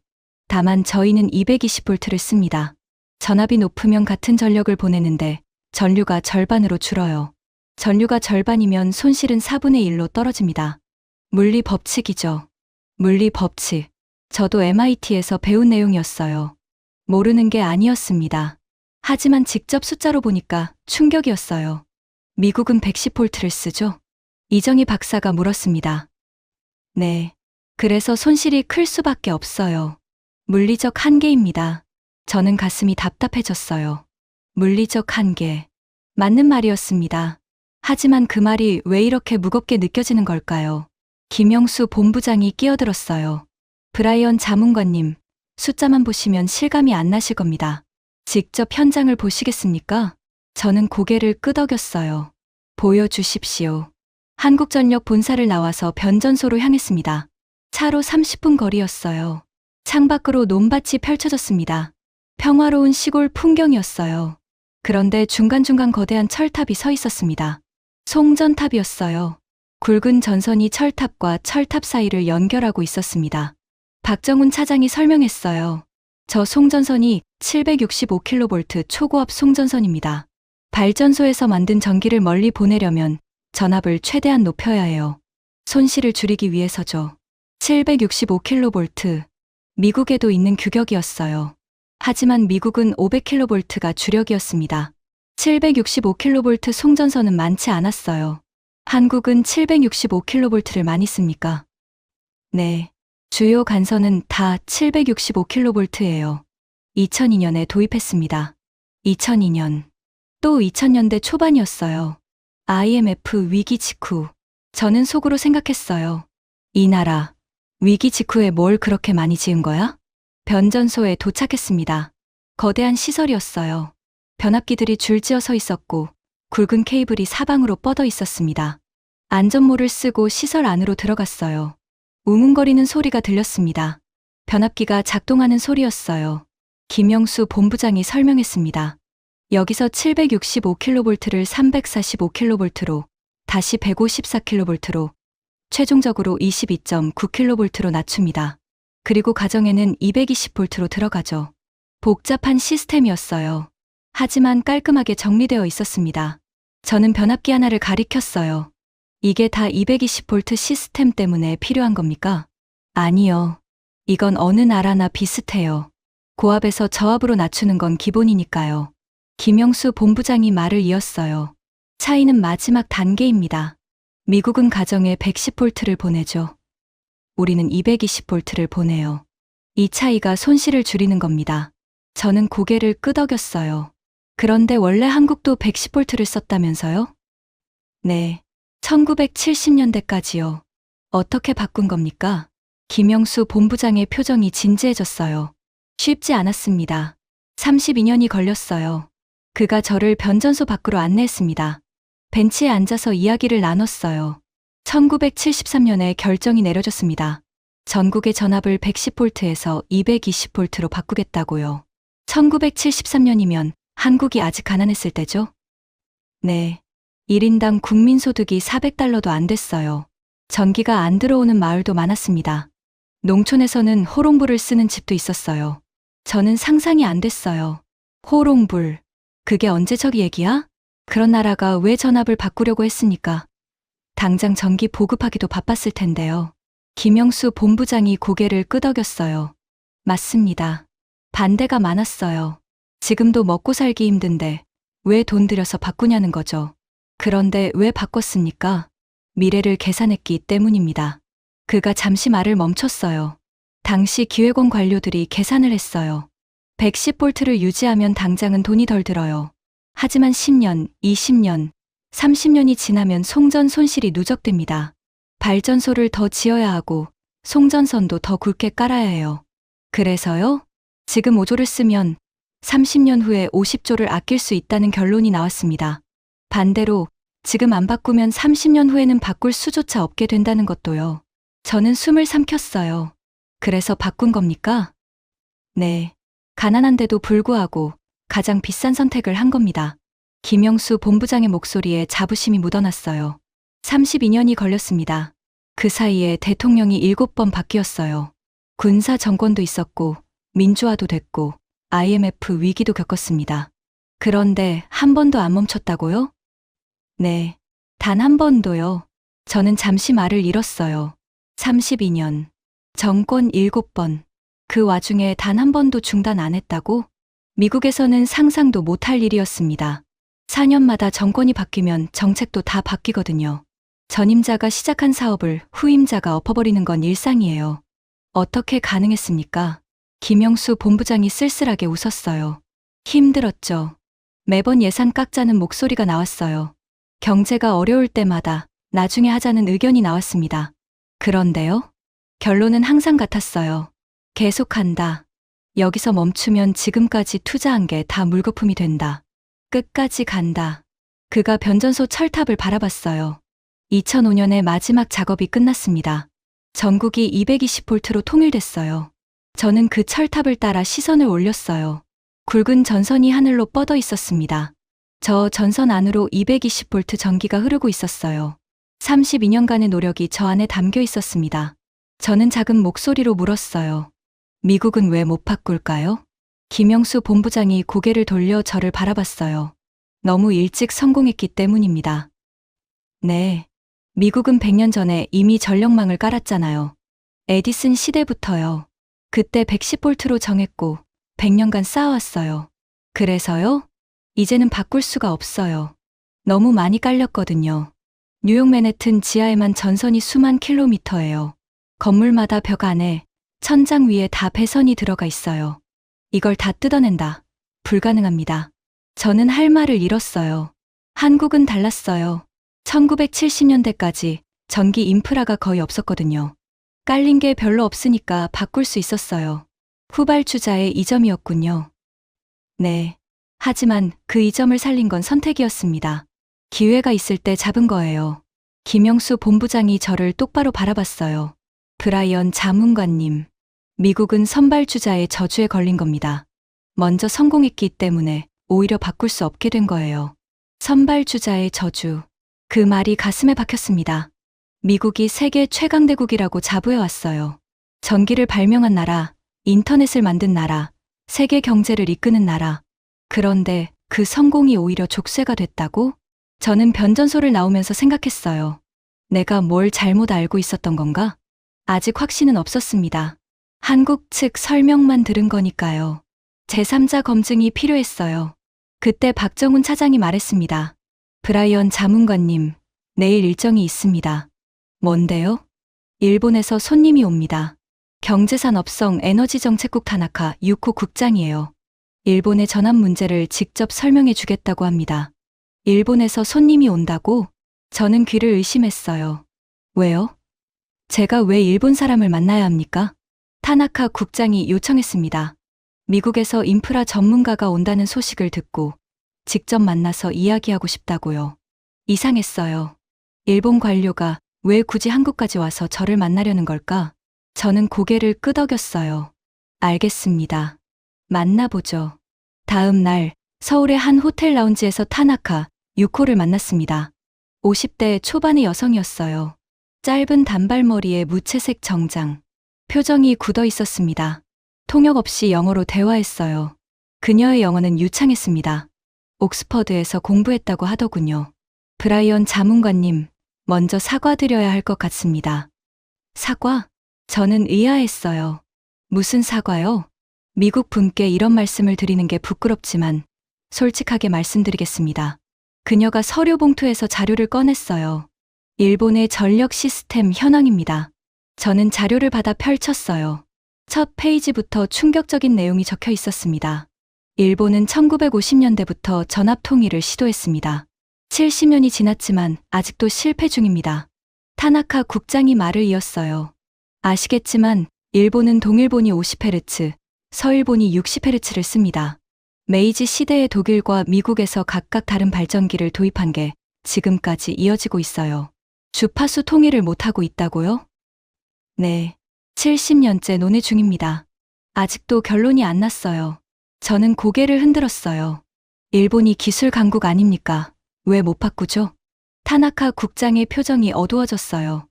다만 저희는 220V를 씁니다. 전압이 높으면 같은 전력을 보내는데 전류가 절반으로 줄어요. 전류가 절반이면 손실은 4분의 1로 떨어집니다. 물리 법칙이죠. 물리 법칙. 저도 MIT에서 배운 내용이었어요. 모르는 게 아니었습니다. 하지만 직접 숫자로 보니까 충격이었어요. 미국은 110V를 쓰죠? 이정희 박사가 물었습니다. 네. 그래서 손실이 클 수밖에 없어요. 물리적 한계입니다. 저는 가슴이 답답해졌어요. 물리적 한계. 맞는 말이었습니다. 하지만 그 말이 왜 이렇게 무겁게 느껴지는 걸까요? 김영수 본부장이 끼어들었어요. 브라이언 자문관님, 숫자만 보시면 실감이 안 나실 겁니다. 직접 현장을 보시겠습니까? 저는 고개를 끄덕였어요. 보여주십시오. 한국전력 본사를 나와서 변전소로 향했습니다. 차로 30분 거리였어요. 창밖으로 논밭이 펼쳐졌습니다. 평화로운 시골 풍경이었어요. 그런데 중간중간 거대한 철탑이 서 있었습니다. 송전탑이었어요. 굵은 전선이 철탑과 철탑 사이를 연결하고 있었습니다. 박정훈 차장이 설명했어요. 저 송전선이 765kV 초고압 송전선입니다. 발전소에서 만든 전기를 멀리 보내려면 전압을 최대한 높여야 해요. 손실을 줄이기 위해서죠. 765kV. 미국에도 있는 규격이었어요. 하지만 미국은 500kV가 주력이었습니다. 765kV 송전선은 많지 않았어요. 한국은 765kV를 많이 씁니까? 네. 주요 간선은 다 765kV예요. 2002년에 도입했습니다. 2002년. 또 2000년대 초반이었어요. IMF 위기 직후. 저는 속으로 생각했어요. 이 나라, 위기 직후에 뭘 그렇게 많이 지은 거야? 변전소에 도착했습니다. 거대한 시설이었어요. 변압기들이 줄지어 서 있었고 굵은 케이블이 사방으로 뻗어 있었습니다. 안전모를 쓰고 시설 안으로 들어갔어요. 웅웅거리는 소리가 들렸습니다. 변압기가 작동하는 소리였어요. 김영수 본부장이 설명했습니다. 여기서 765kV를 345kV로, 다시 154kV로, 최종적으로 22.9kV로 낮춥니다. 그리고 가정에는 220V로 들어가죠. 복잡한 시스템이었어요. 하지만 깔끔하게 정리되어 있었습니다. 저는 변압기 하나를 가리켰어요. 이게 다 220V 시스템 때문에 필요한 겁니까? 아니요. 이건 어느 나라나 비슷해요. 고압에서 저압으로 낮추는 건 기본이니까요. 김영수 본부장이 말을 이었어요. 차이는 마지막 단계입니다. 미국은 가정에 110V를 보내죠. 우리는 220V를 보내요. 이 차이가 손실을 줄이는 겁니다. 저는 고개를 끄덕였어요. 그런데 원래 한국도 110V를 썼다면서요? 네. 1970년대까지요. 어떻게 바꾼 겁니까? 김영수 본부장의 표정이 진지해졌어요. 쉽지 않았습니다. 32년이 걸렸어요. 그가 저를 변전소 밖으로 안내했습니다. 벤치에 앉아서 이야기를 나눴어요. 1973년에 결정이 내려졌습니다. 전국의 전압을 110V에서 220V로 바꾸겠다고요. 1973년이면 한국이 아직 가난했을 때죠? 네. 1인당 국민소득이 400달러도 안 됐어요. 전기가 안 들어오는 마을도 많았습니다. 농촌에서는 호롱불을 쓰는 집도 있었어요. 저는 상상이 안 됐어요. 호롱불. 그게 언제적 얘기야? 그런 나라가 왜 전압을 바꾸려고 했습니까? 당장 전기 보급하기도 바빴을 텐데요. 김영수 본부장이 고개를 끄덕였어요. 맞습니다. 반대가 많았어요. 지금도 먹고 살기 힘든데 왜 돈 들여서 바꾸냐는 거죠. 그런데 왜 바꿨습니까? 미래를 계산했기 때문입니다. 그가 잠시 말을 멈췄어요. 당시 기획원 관료들이 계산을 했어요. 110V를 유지하면 당장은 돈이 덜 들어요. 하지만 10년, 20년, 30년이 지나면 송전 손실이 누적됩니다. 발전소를 더 지어야 하고 송전선도 더 굵게 깔아야 해요. 그래서요? 지금 5조를 쓰면 30년 후에 50조를 아낄 수 있다는 결론이 나왔습니다. 반대로 지금 안 바꾸면 30년 후에는 바꿀 수조차 없게 된다는 것도요. 저는 숨을 삼켰어요. 그래서 바꾼 겁니까? 네. 가난한데도 불구하고 가장 비싼 선택을 한 겁니다. 김영수 본부장의 목소리에 자부심이 묻어났어요. 32년이 걸렸습니다. 그 사이에 대통령이 7번 바뀌었어요. 군사 정권도 있었고 민주화도 됐고 IMF 위기도 겪었습니다. 그런데 한 번도 안 멈췄다고요? 네. 단 한 번도요. 저는 잠시 말을 잃었어요. 32년. 정권 7번. 그 와중에 단 한 번도 중단 안 했다고? 미국에서는 상상도 못할 일이었습니다. 4년마다 정권이 바뀌면 정책도 다 바뀌거든요. 전임자가 시작한 사업을 후임자가 엎어버리는 건 일상이에요. 어떻게 가능했습니까? 김영수 본부장이 쓸쓸하게 웃었어요. 힘들었죠. 매번 예산 깎자는 목소리가 나왔어요. 경제가 어려울 때마다 나중에 하자는 의견이 나왔습니다. 그런데요? 결론은 항상 같았어요. 계속한다. 여기서 멈추면 지금까지 투자한 게 다 물거품이 된다. 끝까지 간다. 그가 변전소 철탑을 바라봤어요. 2005년에 마지막 작업이 끝났습니다. 전국이 220볼트로 통일됐어요. 저는 그 철탑을 따라 시선을 올렸어요. 굵은 전선이 하늘로 뻗어 있었습니다. 저 전선 안으로 220볼트 전기가 흐르고 있었어요. 32년간의 노력이 저 안에 담겨 있었습니다. 저는 작은 목소리로 물었어요. 미국은 왜 못 바꿀까요? 김영수 본부장이 고개를 돌려 저를 바라봤어요. 너무 일찍 성공했기 때문입니다. 네. 미국은 100년 전에 이미 전력망을 깔았잖아요. 에디슨 시대부터요. 그때 110볼트로 정했고 100년간 쌓아왔어요. 그래서요? 이제는 바꿀 수가 없어요. 너무 많이 깔렸거든요. 뉴욕 맨해튼 지하에만 전선이 수만 킬로미터예요. 건물마다 벽 안에, 천장 위에 다 배선이 들어가 있어요. 이걸 다 뜯어낸다. 불가능합니다. 저는 할 말을 잃었어요. 한국은 달랐어요. 1970년대까지 전기 인프라가 거의 없었거든요. 깔린 게 별로 없으니까 바꿀 수 있었어요. 후발주자의 이점이었군요. 네. 하지만 그 이점을 살린 건 선택이었습니다. 기회가 있을 때 잡은 거예요. 김영수 본부장이 저를 똑바로 바라봤어요. 브라이언 자문관님, 미국은 선발주자의 저주에 걸린 겁니다. 먼저 성공했기 때문에 오히려 바꿀 수 없게 된 거예요. 선발주자의 저주. 그 말이 가슴에 박혔습니다. 미국이 세계 최강대국이라고 자부해왔어요. 전기를 발명한 나라, 인터넷을 만든 나라, 세계 경제를 이끄는 나라. 그런데 그 성공이 오히려 족쇄가 됐다고? 저는 변전소를 나오면서 생각했어요. 내가 뭘 잘못 알고 있었던 건가? 아직 확신은 없었습니다. 한국 측 설명만 들은 거니까요. 제3자 검증이 필요했어요. 그때 박정훈 차장이 말했습니다. 브라이언 자문관님, 내일 일정이 있습니다. 뭔데요? 일본에서 손님이 옵니다. 경제산업성 에너지정책국 타나카 6호 국장이에요. 일본의 전환 문제를 직접 설명해 주겠다고 합니다. 일본에서 손님이 온다고? 저는 귀를 의심했어요. 왜요? 제가 왜 일본 사람을 만나야 합니까? 타나카 국장이 요청했습니다. 미국에서 인프라 전문가가 온다는 소식을 듣고 직접 만나서 이야기하고 싶다고요. 이상했어요. 일본 관료가 왜 굳이 한국까지 와서 저를 만나려는 걸까? 저는 고개를 끄덕였어요. 알겠습니다. 만나보죠. 다음 날 서울의 한 호텔 라운지에서 타나카 6호를 만났습니다. 50대 초반의 여성이었어요. 짧은 단발머리에 무채색 정장. 표정이 굳어 있었습니다. 통역 없이 영어로 대화했어요. 그녀의 영어는 유창했습니다. 옥스퍼드에서 공부했다고 하더군요. 브라이언 자문관님, 먼저 사과드려야 할 것 같습니다. 사과? 저는 의아했어요. 무슨 사과요? 미국 분께 이런 말씀을 드리는 게 부끄럽지만 솔직하게 말씀드리겠습니다. 그녀가 서류 봉투에서 자료를 꺼냈어요. 일본의 전력 시스템 현황입니다. 저는 자료를 받아 펼쳤어요. 첫 페이지부터 충격적인 내용이 적혀 있었습니다. 일본은 1950년대부터 전압 통일을 시도했습니다. 70년이 지났지만 아직도 실패 중입니다. 타나카 국장이 말을 이었어요. 아시겠지만 일본은 동일본이 50Hz, 서일본이 60Hz를 씁니다. 메이지 시대의 독일과 미국에서 각각 다른 발전기를 도입한 게 지금까지 이어지고 있어요. 주파수 통일을 못하고 있다고요? 네. 70년째 논의 중입니다. 아직도 결론이 안 났어요. 저는 고개를 흔들었어요. 일본이 기술 강국 아닙니까? 왜 못 바꾸죠? 타나카 국장의 표정이 어두워졌어요.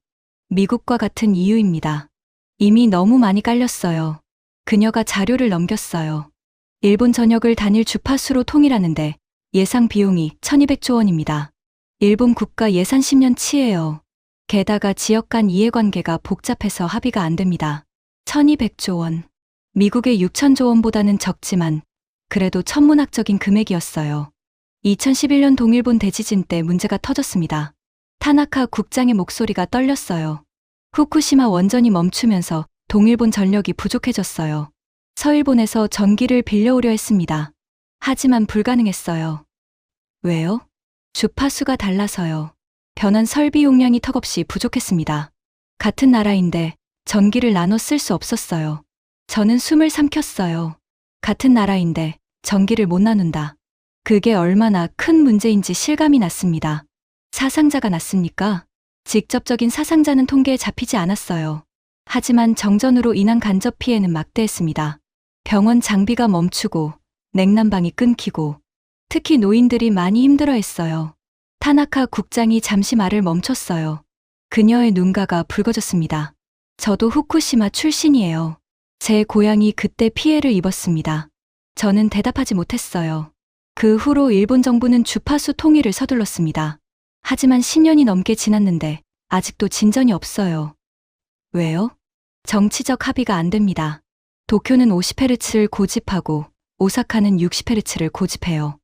미국과 같은 이유입니다. 이미 너무 많이 깔렸어요. 그녀가 자료를 넘겼어요. 일본 전역을 단일 주파수로 통일하는데 예상 비용이 1200조 원입니다. 일본 국가 예산 10년치예요. 게다가 지역 간 이해관계가 복잡해서 합의가 안 됩니다. 1200조 원. 미국의 6000조 원보다는 적지만 그래도 천문학적인 금액이었어요. 2011년 동일본 대지진 때 문제가 터졌습니다. 타나카 국장의 목소리가 떨렸어요. 후쿠시마 원전이 멈추면서 동일본 전력이 부족해졌어요. 서일본에서 전기를 빌려오려 했습니다. 하지만 불가능했어요. 왜요? 주파수가 달라서요. 변환 설비 용량이 턱없이 부족했습니다. 같은 나라인데 전기를 나눠 쓸 수 없었어요. 저는 숨을 삼켰어요. 같은 나라인데 전기를 못 나눈다. 그게 얼마나 큰 문제인지 실감이 났습니다. 사상자가 났습니까? 직접적인 사상자는 통계에 잡히지 않았어요. 하지만 정전으로 인한 간접 피해는 막대했습니다. 병원 장비가 멈추고 냉난방이 끊기고 특히 노인들이 많이 힘들어했어요. 타나카 국장이 잠시 말을 멈췄어요. 그녀의 눈가가 붉어졌습니다. 저도 후쿠시마 출신이에요. 제 고향이 그때 피해를 입었습니다. 저는 대답하지 못했어요. 그 후로 일본 정부는 주파수 통일을 서둘렀습니다. 하지만 10년이 넘게 지났는데 아직도 진전이 없어요. 왜요? 정치적 합의가 안 됩니다. 도쿄는 50Hz를 고집하고 오사카는 60Hz를 고집해요.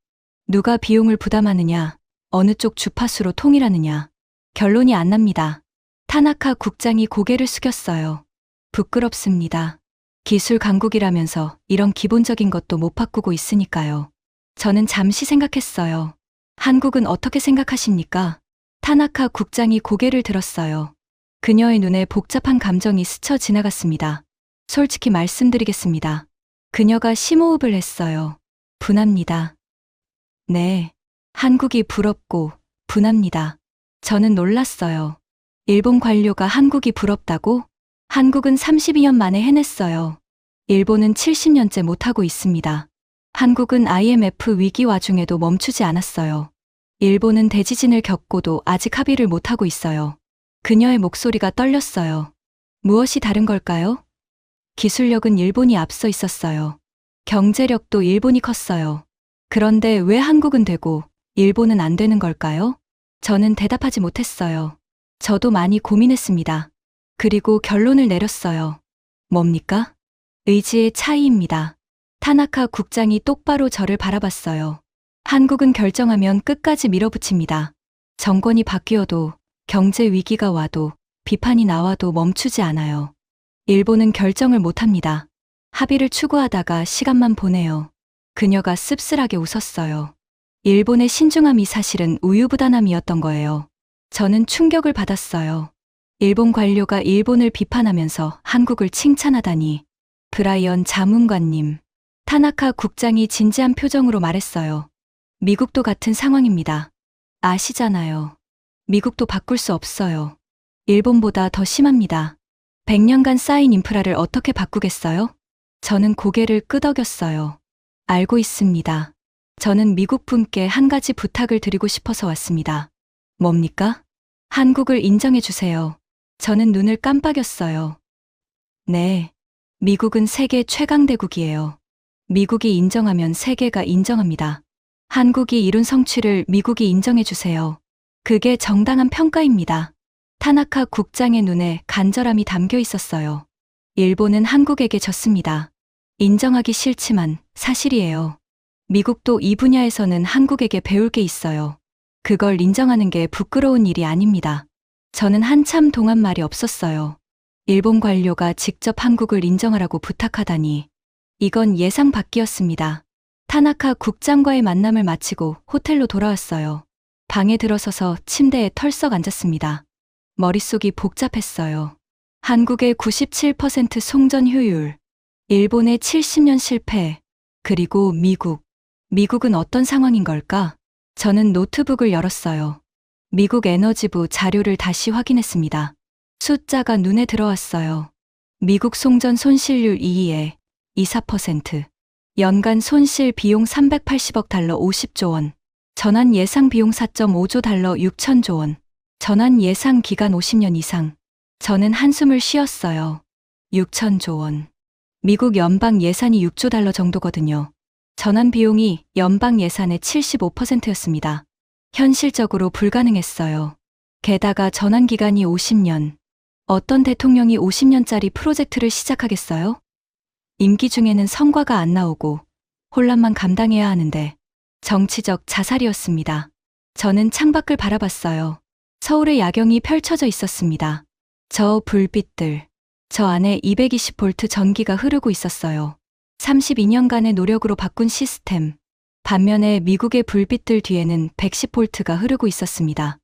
누가 비용을 부담하느냐, 어느 쪽 주파수로 통일하느냐. 결론이 안 납니다. 타나카 국장이 고개를 숙였어요. 부끄럽습니다. 기술 강국이라면서 이런 기본적인 것도 못 바꾸고 있으니까요. 저는 잠시 생각했어요. 한국은 어떻게 생각하십니까? 타나카 국장이 고개를 들었어요. 그녀의 눈에 복잡한 감정이 스쳐 지나갔습니다. 솔직히 말씀드리겠습니다. 그녀가 심호흡을 했어요. 분합니다. 네. 한국이 부럽고 분합니다. 저는 놀랐어요. 일본 관료가 한국이 부럽다고? 한국은 32년 만에 해냈어요. 일본은 70년째 못하고 있습니다. 한국은 IMF 위기 와중에도 멈추지 않았어요. 일본은 대지진을 겪고도 아직 합의를 못하고 있어요. 그녀의 목소리가 떨렸어요. 무엇이 다른 걸까요? 기술력은 일본이 앞서 있었어요. 경제력도 일본이 컸어요. 그런데 왜 한국은 되고 일본은 안 되는 걸까요? 저는 대답하지 못했어요. 저도 많이 고민했습니다. 그리고 결론을 내렸어요. 뭡니까? 의지의 차이입니다. 타나카 국장이 똑바로 저를 바라봤어요. 한국은 결정하면 끝까지 밀어붙입니다. 정권이 바뀌어도 경제 위기가 와도 비판이 나와도 멈추지 않아요. 일본은 결정을 못합니다. 합의를 추구하다가 시간만 보내요. 그녀가 씁쓸하게 웃었어요. 일본의 신중함이 사실은 우유부단함이었던 거예요. 저는 충격을 받았어요. 일본 관료가 일본을 비판하면서 한국을 칭찬하다니. 브라이언 자문관님. 타나카 국장이 진지한 표정으로 말했어요. 미국도 같은 상황입니다. 아시잖아요. 미국도 바꿀 수 없어요. 일본보다 더 심합니다. 100년간 쌓인 인프라를 어떻게 바꾸겠어요? 저는 고개를 끄덕였어요. 알고 있습니다. 저는 미국 분께 한 가지 부탁을 드리고 싶어서 왔습니다. 뭡니까? 한국을 인정해 주세요. 저는 눈을 깜빡였어요. 네. 미국은 세계 최강대국이에요. 미국이 인정하면 세계가 인정합니다. 한국이 이룬 성취를 미국이 인정해 주세요. 그게 정당한 평가입니다. 타나카 국장의 눈에 간절함이 담겨 있었어요. 일본은 한국에게 졌습니다. 인정하기 싫지만 사실이에요. 미국도 이 분야에서는 한국에게 배울 게 있어요. 그걸 인정하는 게 부끄러운 일이 아닙니다. 저는 한참 동안 말이 없었어요. 일본 관료가 직접 한국을 인정하라고 부탁하다니. 이건 예상 밖이었습니다. 타나카 국장과의 만남을 마치고 호텔로 돌아왔어요. 방에 들어서서 침대에 털썩 앉았습니다. 머릿속이 복잡했어요. 한국의 97% 송전 효율, 일본의 70년 실패, 그리고 미국. 미국은 어떤 상황인 걸까? 저는 노트북을 열었어요. 미국 에너지부 자료를 다시 확인했습니다. 숫자가 눈에 들어왔어요. 미국 송전 손실률 2위에 24%, 연간 손실 비용 380억 달러 50조 원, 전환 예상 비용 4.5조 달러 6천조 원, 전환 예상 기간 50년 이상. 저는 한숨을 쉬었어요. 6천조 원. 미국 연방 예산이 6조 달러 정도거든요. 전환 비용이 연방 예산의 75%였습니다. 현실적으로 불가능했어요. 게다가 전환 기간이 50년. 어떤 대통령이 50년짜리 프로젝트를 시작하겠어요? 임기 중에는 성과가 안 나오고 혼란만 감당해야 하는데 정치적 자살이었습니다. 저는 창밖을 바라봤어요. 서울의 야경이 펼쳐져 있었습니다. 저 불빛들, 저 안에 220V 전기가 흐르고 있었어요. 32년간의 노력으로 바꾼 시스템. 반면에 미국의 불빛들 뒤에는 110V가 흐르고 있었습니다.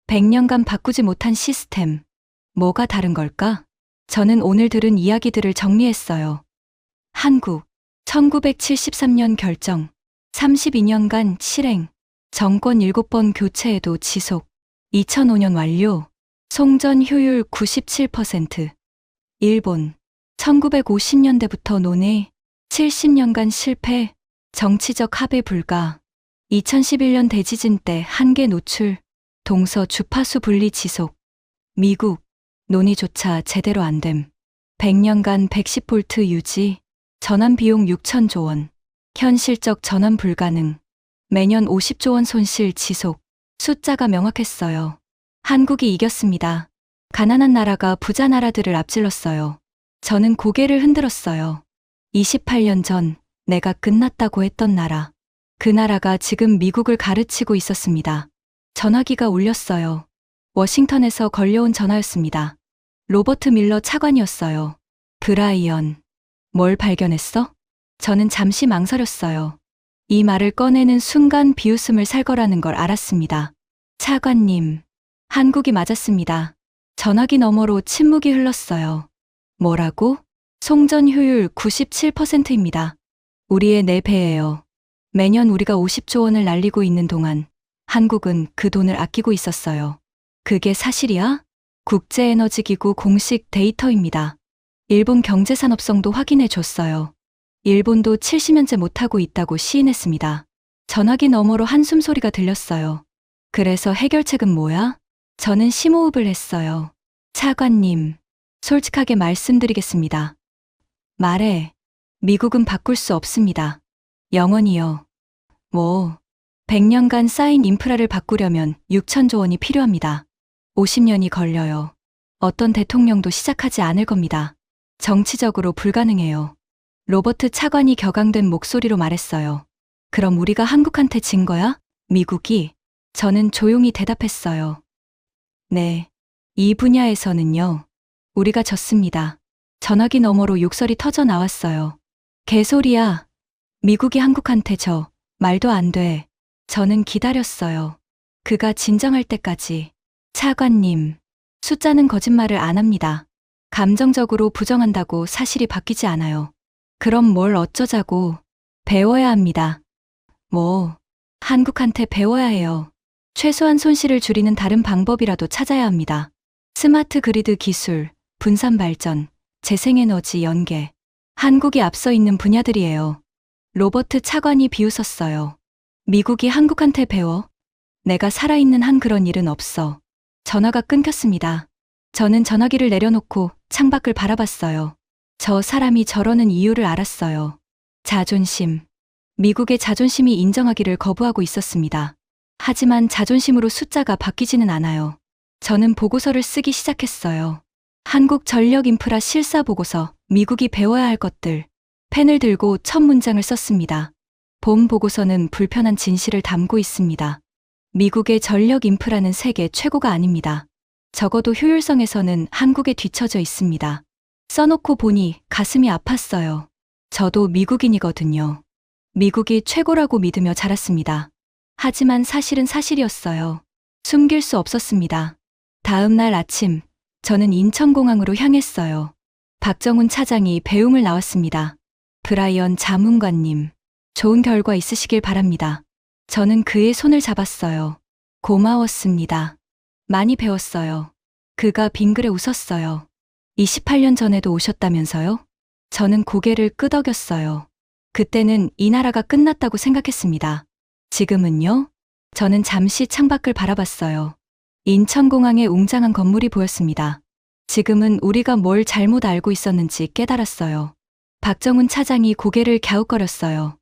100년간 바꾸지 못한 시스템. 뭐가 다른 걸까? 저는 오늘 들은 이야기들을 정리했어요. 한국, 1973년 결정. 32년간 실행, 정권 7번 교체에도 지속, 2005년 완료, 송전 효율 97%. 일본, 1950년대부터 논의, 70년간 실패, 정치적 합의 불가, 2011년 대지진 때 한계 노출, 동서 주파수 분리 지속, 미국, 논의조차 제대로 안 됨, 100년간 110V 유지, 전환 비용 6천조 원, 현실적 전환 불가능, 매년 50조 원 손실 지속, 숫자가 명확했어요. 한국이 이겼습니다. 가난한 나라가 부자 나라들을 앞질렀어요. 저는 고개를 흔들었어요. 28년 전 내가 끝났다고 했던 나라. 그 나라가 지금 미국을 가르치고 있었습니다. 전화기가 울렸어요. 워싱턴에서 걸려온 전화였습니다. 로버트 밀러 차관이었어요. 브라이언, 뭘 발견했어? 저는 잠시 망설였어요. 이 말을 꺼내는 순간 비웃음을 살 거라는 걸 알았습니다. 차관님, 한국이 맞았습니다. 전화기 너머로 침묵이 흘렀어요. 뭐라고? 송전 효율 97%입니다. 우리의 4배예요. 매년 우리가 50조 원을 날리고 있는 동안 한국은 그 돈을 아끼고 있었어요. 그게 사실이야? 국제에너지기구 공식 데이터입니다. 일본 경제산업성도 확인해 줬어요. 일본도 70년째 못하고 있다고 시인했습니다. 전화기 너머로 한숨 소리가 들렸어요. 그래서 해결책은 뭐야? 저는 심호흡을 했어요. 차관님, 솔직하게 말씀드리겠습니다. 말해. 미국은 바꿀 수 없습니다. 영원히요. 100년간 쌓인 인프라를 바꾸려면 6천조 원이 필요합니다. 50년이 걸려요. 어떤 대통령도 시작하지 않을 겁니다. 정치적으로 불가능해요. 로버트 차관이 격앙된 목소리로 말했어요. 그럼 우리가 한국한테 진 거야? 미국이? 저는 조용히 대답했어요. 네. 이 분야에서는요. 우리가 졌습니다. 전화기 너머로 욕설이 터져 나왔어요. 개소리야. 미국이 한국한테 져. 말도 안 돼. 저는 기다렸어요. 그가 진정할 때까지. 차관님, 숫자는 거짓말을 안 합니다. 감정적으로 부정한다고 사실이 바뀌지 않아요. 그럼 뭘 어쩌자고. 배워야 합니다. 한국한테 배워야 해요. 최소한 손실을 줄이는 다른 방법이라도 찾아야 합니다. 스마트 그리드 기술, 분산 발전, 재생에너지 연계. 한국이 앞서 있는 분야들이에요. 로버트 차관이 비웃었어요. 미국이 한국한테 배워? 내가 살아있는 한 그런 일은 없어. 전화가 끊겼습니다. 저는 전화기를 내려놓고 창밖을 바라봤어요. 저 사람이 저러는 이유를 알았어요. 자존심. 미국의 자존심이 인정하기를 거부하고 있었습니다. 하지만 자존심으로 숫자가 바뀌지는 않아요. 저는 보고서를 쓰기 시작했어요. 한국전력인프라 실사보고서, 미국이 배워야 할 것들. 펜을 들고 첫 문장을 썼습니다. 본 보고서는 불편한 진실을 담고 있습니다. 미국의 전력 인프라는 세계 최고가 아닙니다. 적어도 효율성에서는 한국에 뒤처져 있습니다. 써놓고 보니 가슴이 아팠어요. 저도 미국인이거든요. 미국이 최고라고 믿으며 자랐습니다. 하지만 사실은 사실이었어요. 숨길 수 없었습니다. 다음 날 아침, 저는 인천공항으로 향했어요. 박정훈 차장이 배웅을 나왔습니다. 브라이언 자문관님, 좋은 결과 있으시길 바랍니다. 저는 그의 손을 잡았어요. 고마웠습니다. 많이 배웠어요. 그가 빙그레 웃었어요. 28년 전에도 오셨다면서요? 저는 고개를 끄덕였어요. 그때는 이 나라가 끝났다고 생각했습니다. 지금은요? 저는 잠시 창밖을 바라봤어요. 인천공항의 웅장한 건물이 보였습니다. 지금은 우리가 뭘 잘못 알고 있었는지 깨달았어요. 박정훈 차장이 고개를 갸웃거렸어요.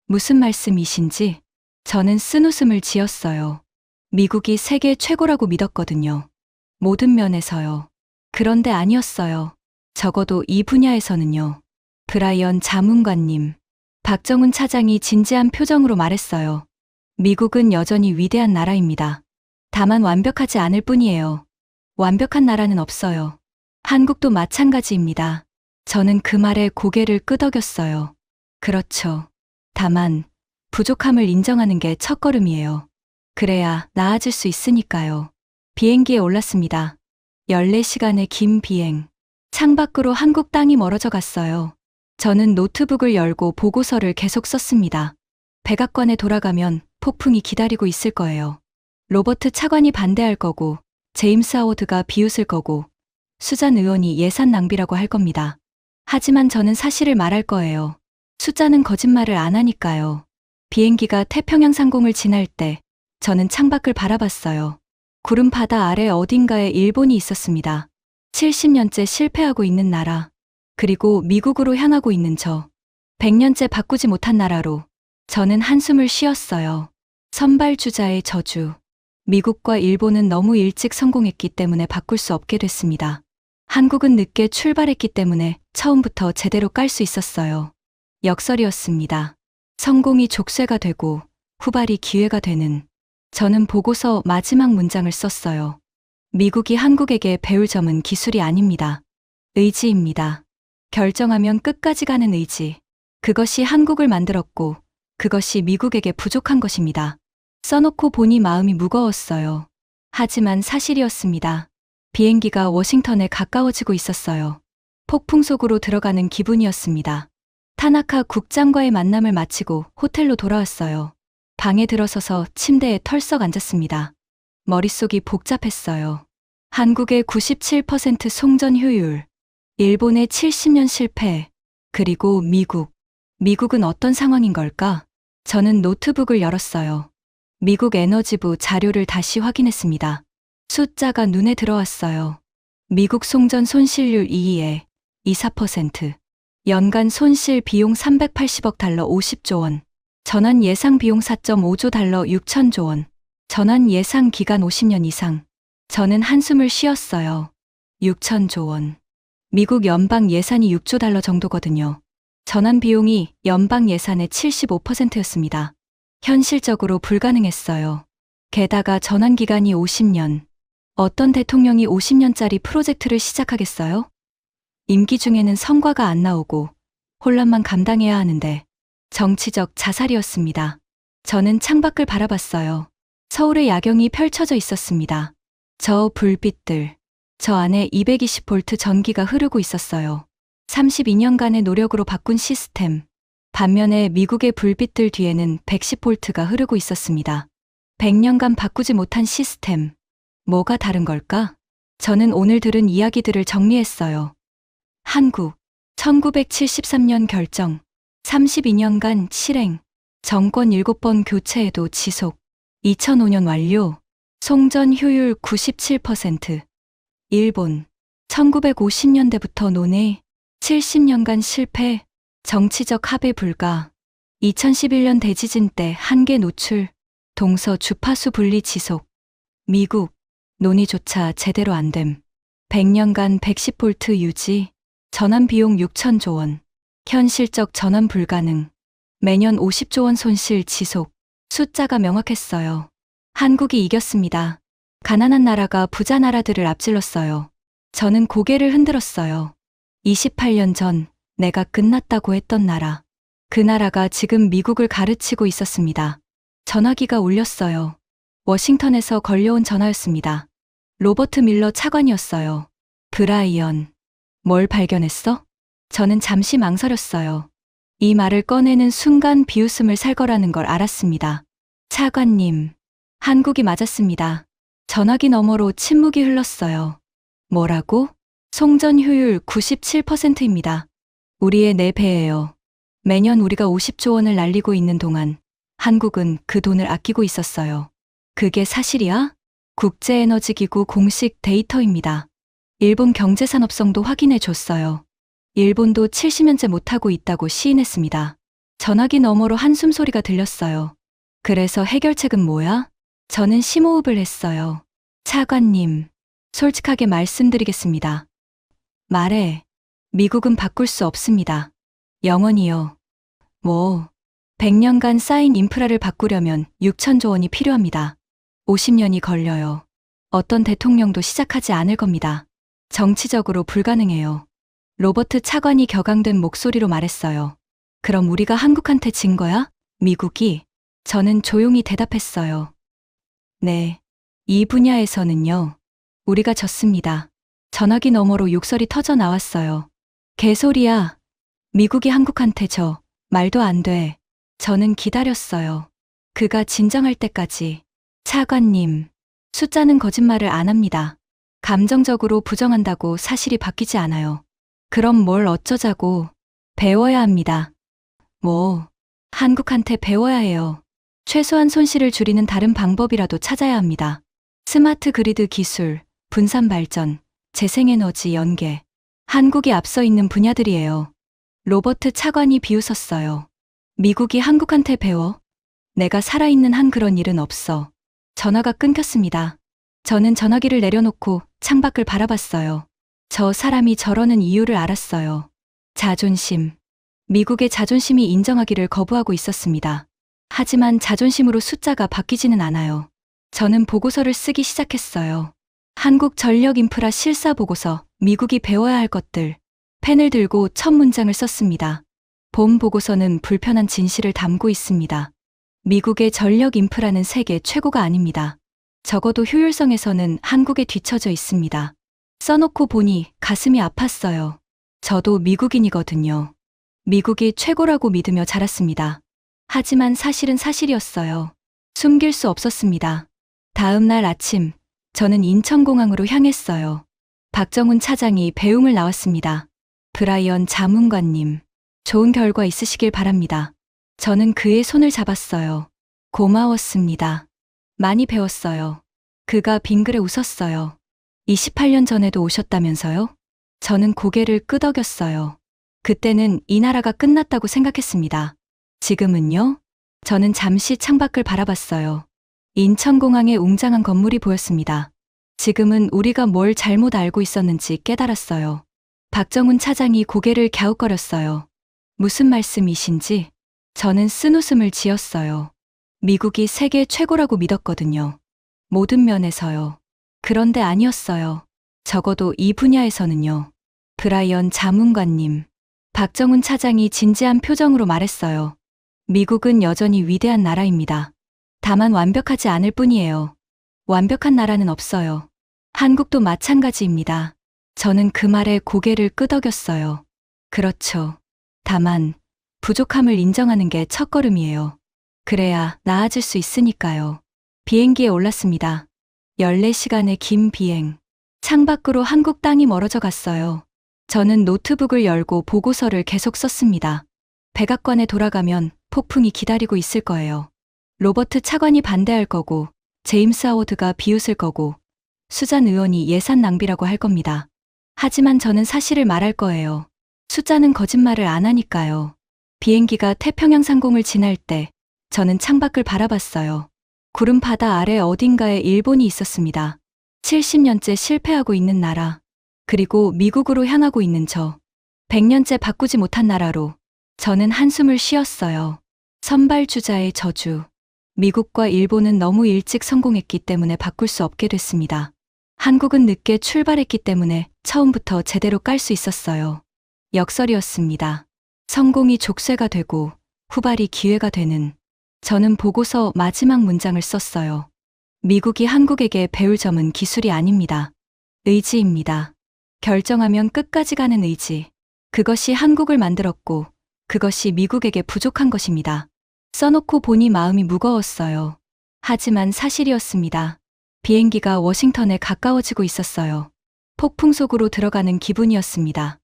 무슨 말씀이신지? 저는 쓴웃음을 지었어요. 미국이 세계 최고라고 믿었거든요. 모든 면에서요. 그런데 아니었어요. 적어도 이 분야에서는요. 브라이언 자문관님, 박정훈 차장이 진지한 표정으로 말했어요. 미국은 여전히 위대한 나라입니다. 다만 완벽하지 않을 뿐이에요. 완벽한 나라는 없어요. 한국도 마찬가지입니다. 저는 그 말에 고개를 끄덕였어요. 그렇죠. 다만 부족함을 인정하는 게 첫걸음이에요. 그래야 나아질 수 있으니까요. 비행기에 올랐습니다. 14시간의 긴 비행. 창밖으로 한국 땅이 멀어져 갔어요. 저는 노트북을 열고 보고서를 계속 썼습니다. 백악관에 돌아가면 폭풍이 기다리고 있을 거예요. 로버트 차관이 반대할 거고, 제임스 하워드가 비웃을 거고, 수잔 의원이 예산 낭비라고 할 겁니다. 하지만 저는 사실을 말할 거예요. 숫자는 거짓말을 안 하니까요. 비행기가 태평양 상공을 지날 때 저는 창밖을 바라봤어요. 구름 바다 아래 어딘가에 일본이 있었습니다. 70년째 실패하고 있는 나라, 그리고 미국으로 향하고 있는 저, 100년째 바꾸지 못한 나라로 저는 한숨을 쉬었어요. 선발주자의 저주. 미국과 일본은 너무 일찍 성공했기 때문에 바꿀 수 없게 됐습니다. 한국은 늦게 출발했기 때문에 처음부터 제대로 깔 수 있었어요. 역설이었습니다. 성공이 족쇄가 되고 후발이 기회가 되는. 저는 보고서 마지막 문장을 썼어요. 미국이 한국에게 배울 점은 기술이 아닙니다. 의지입니다. 결정하면 끝까지 가는 의지. 그것이 한국을 만들었고 그것이 미국에게 부족한 것입니다. 써놓고 보니 마음이 무거웠어요. 하지만 사실이었습니다. 비행기가 워싱턴에 가까워지고 있었어요. 폭풍 속으로 들어가는 기분이었습니다. 타나카 국장과의 만남을 마치고 호텔로 돌아왔어요. 방에 들어서서 침대에 털썩 앉았습니다. 머릿속이 복잡했어요. 한국의 97% 송전 효율, 일본의 70년 실패, 그리고 미국. 미국은 어떤 상황인 걸까? 저는 노트북을 열었어요. 미국 에너지부 자료를 다시 확인했습니다. 숫자가 눈에 들어왔어요. 미국 송전 손실률 2위에 24%, 연간 손실 비용 380억 달러 50조 원, 전환 예상 비용 4.5조 달러 6천조 원, 전환 예상 기간 50년 이상. 저는 한숨을 쉬었어요. 6천조 원. 미국 연방 예산이 6조 달러 정도거든요. 전환 비용이 연방 예산의 75%였습니다. 현실적으로 불가능했어요. 게다가 전환 기간이 50년. 어떤 대통령이 50년짜리 프로젝트를 시작하겠어요? 임기 중에는 성과가 안 나오고 혼란만 감당해야 하는데 정치적 자살이었습니다. 저는 창밖을 바라봤어요. 서울의 야경이 펼쳐져 있었습니다. 저 불빛들, 저 안에 220V 전기가 흐르고 있었어요. 32년간의 노력으로 바꾼 시스템. 반면에 미국의 불빛들 뒤에는 110V가 흐르고 있었습니다. 100년간 바꾸지 못한 시스템. 뭐가 다른 걸까? 저는 오늘 들은 이야기들을 정리했어요. 한국, 1973년 결정, 32년간 실행, 정권 7번 교체에도 지속, 2005년 완료, 송전 효율 97%. 일본, 1950년대부터 논의, 70년간 실패, 정치적 합의 불가, 2011년 대지진 때 한계 노출, 동서 주파수 분리 지속, 미국, 논의조차 제대로 안 됨, 100년간 110V 유지, 전환 비용 6천조 원, 현실적 전환 불가능, 매년 50조 원 손실 지속, 숫자가 명확했어요. 한국이 이겼습니다. 가난한 나라가 부자 나라들을 앞질렀어요. 저는 고개를 흔들었어요. 28년 전 내가 끝났다고 했던 나라. 그 나라가 지금 미국을 가르치고 있었습니다. 전화기가 울렸어요. 워싱턴에서 걸려온 전화였습니다. 로버트 밀러 차관이었어요. 브라이언, 뭘 발견했어? 저는 잠시 망설였어요. 이 말을 꺼내는 순간 비웃음을 살 거라는 걸 알았습니다. 차관님, 한국이 맞았습니다. 전화기 너머로 침묵이 흘렀어요. 뭐라고? 송전 효율 97%입니다. 우리의 4배예요. 매년 우리가 50조 원을 날리고 있는 동안 한국은 그 돈을 아끼고 있었어요. 그게 사실이야? 국제에너지기구 공식 데이터입니다. 일본 경제산업성도 확인해 줬어요. 일본도 70년째 못하고 있다고 시인했습니다. 전화기 너머로 한숨 소리가 들렸어요. 그래서 해결책은 뭐야? 저는 심호흡을 했어요. 차관님, 솔직하게 말씀드리겠습니다. 말해. 미국은 바꿀 수 없습니다. 영원히요. 100년간 쌓인 인프라를 바꾸려면 6천조 원이 필요합니다. 50년이 걸려요. 어떤 대통령도 시작하지 않을 겁니다. 정치적으로 불가능해요. 로버트 차관이 격앙된 목소리로 말했어요. 그럼 우리가 한국한테 진 거야? 미국이? 저는 조용히 대답했어요. 네. 이 분야에서는요. 우리가 졌습니다. 전화기 너머로 욕설이 터져 나왔어요. 개소리야. 미국이 한국한테 져. 말도 안 돼. 저는 기다렸어요. 그가 진정할 때까지. 차관님, 숫자는 거짓말을 안 합니다. 감정적으로 부정한다고 사실이 바뀌지 않아요. 그럼 뭘 어쩌자고? 배워야 합니다. 뭐, 한국한테 배워야 해요. 최소한 손실을 줄이는 다른 방법이라도 찾아야 합니다. 스마트 그리드 기술, 분산 발전, 재생에너지 연계. 한국이 앞서 있는 분야들이에요. 로버트 차관이 비웃었어요. 미국이 한국한테 배워? 내가 살아있는 한 그런 일은 없어. 전화가 끊겼습니다. 저는 전화기를 내려놓고 창밖을 바라봤어요. 저 사람이 저러는 이유를 알았어요. 자존심. 미국의 자존심이 인정하기를 거부하고 있었습니다. 하지만 자존심으로 숫자가 바뀌지는 않아요. 저는 보고서를 쓰기 시작했어요. 한국전력인프라 실사보고서, 미국이 배워야 할 것들. 펜을 들고 첫 문장을 썼습니다. 본 보고서는 불편한 진실을 담고 있습니다. 미국의 전력 인프라는 세계 최고가 아닙니다. 적어도 효율성에서는 한국에 뒤처져 있습니다. 써놓고 보니 가슴이 아팠어요. 저도 미국인이거든요. 미국이 최고라고 믿으며 자랐습니다. 하지만 사실은 사실이었어요. 숨길 수 없었습니다. 다음 날 아침, 저는 인천공항으로 향했어요. 박정훈 차장이 배웅을 나왔습니다. 브라이언 자문관님, 좋은 결과 있으시길 바랍니다. 저는 그의 손을 잡았어요. 고마웠습니다. 많이 배웠어요. 그가 빙그레 웃었어요. 28년 전에도 오셨다면서요? 저는 고개를 끄덕였어요. 그때는 이 나라가 끝났다고 생각했습니다. 지금은요? 저는 잠시 창밖을 바라봤어요. 인천공항의 웅장한 건물이 보였습니다. 지금은 우리가 뭘 잘못 알고 있었는지 깨달았어요. 박정훈 차장이 고개를 갸웃거렸어요. 무슨 말씀이신지? 저는 쓴웃음을 지었어요. 미국이 세계 최고라고 믿었거든요. 모든 면에서요. 그런데 아니었어요. 적어도 이 분야에서는요. 브라이언 자문관님. 박정훈 차장이 진지한 표정으로 말했어요. 미국은 여전히 위대한 나라입니다. 다만 완벽하지 않을 뿐이에요. 완벽한 나라는 없어요. 한국도 마찬가지입니다. 저는 그 말에 고개를 끄덕였어요. 그렇죠. 다만 부족함을 인정하는 게 첫걸음이에요. 그래야 나아질 수 있으니까요. 비행기에 올랐습니다. 14시간의 긴 비행. 창밖으로 한국 땅이 멀어져 갔어요. 저는 노트북을 열고 보고서를 계속 썼습니다. 백악관에 돌아가면 폭풍이 기다리고 있을 거예요. 로버트 차관이 반대할 거고, 제임스 하워드가 비웃을 거고, 수잔 의원이 예산 낭비라고 할 겁니다. 하지만 저는 사실을 말할 거예요. 숫자는 거짓말을 안 하니까요. 비행기가 태평양 상공을 지날 때 저는 창밖을 바라봤어요. 구름 바다 아래 어딘가에 일본이 있었습니다. 70년째 실패하고 있는 나라. 그리고 미국으로 향하고 있는 저. 100년째 바꾸지 못한 나라로. 저는 한숨을 쉬었어요. 선발주자의 저주. 미국과 일본은 너무 일찍 성공했기 때문에 바꿀 수 없게 됐습니다. 한국은 늦게 출발했기 때문에 처음부터 제대로 깔 수 있었어요. 역설이었습니다. 성공이 족쇄가 되고 후발이 기회가 되는. 저는 보고서 마지막 문장을 썼어요. 미국이 한국에게 배울 점은 기술이 아닙니다. 의지입니다. 결정하면 끝까지 가는 의지. 그것이 한국을 만들었고 그것이 미국에게 부족한 것입니다. 써놓고 보니 마음이 무거웠어요. 하지만 사실이었습니다. 비행기가 워싱턴에 가까워지고 있었어요. 폭풍 속으로 들어가는 기분이었습니다.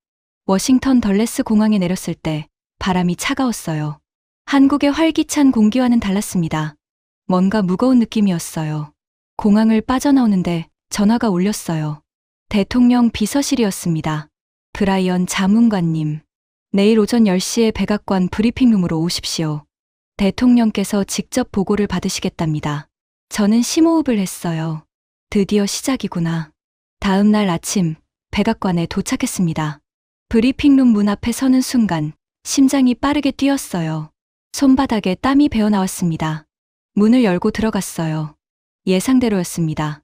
워싱턴 덜레스 공항에 내렸을 때 바람이 차가웠어요. 한국의 활기찬 공기와는 달랐습니다. 뭔가 무거운 느낌이었어요. 공항을 빠져나오는데 전화가 울렸어요. 대통령 비서실이었습니다. 브라이언 자문관님, 내일 오전 10시에 백악관 브리핑룸으로 오십시오. 대통령께서 직접 보고를 받으시겠답니다. 저는 심호흡을 했어요. 드디어 시작이구나. 다음 날 아침 백악관에 도착했습니다. 브리핑룸 문 앞에 서는 순간 심장이 빠르게 뛰었어요. 손바닥에 땀이 배어나왔습니다. 문을 열고 들어갔어요. 예상대로였습니다.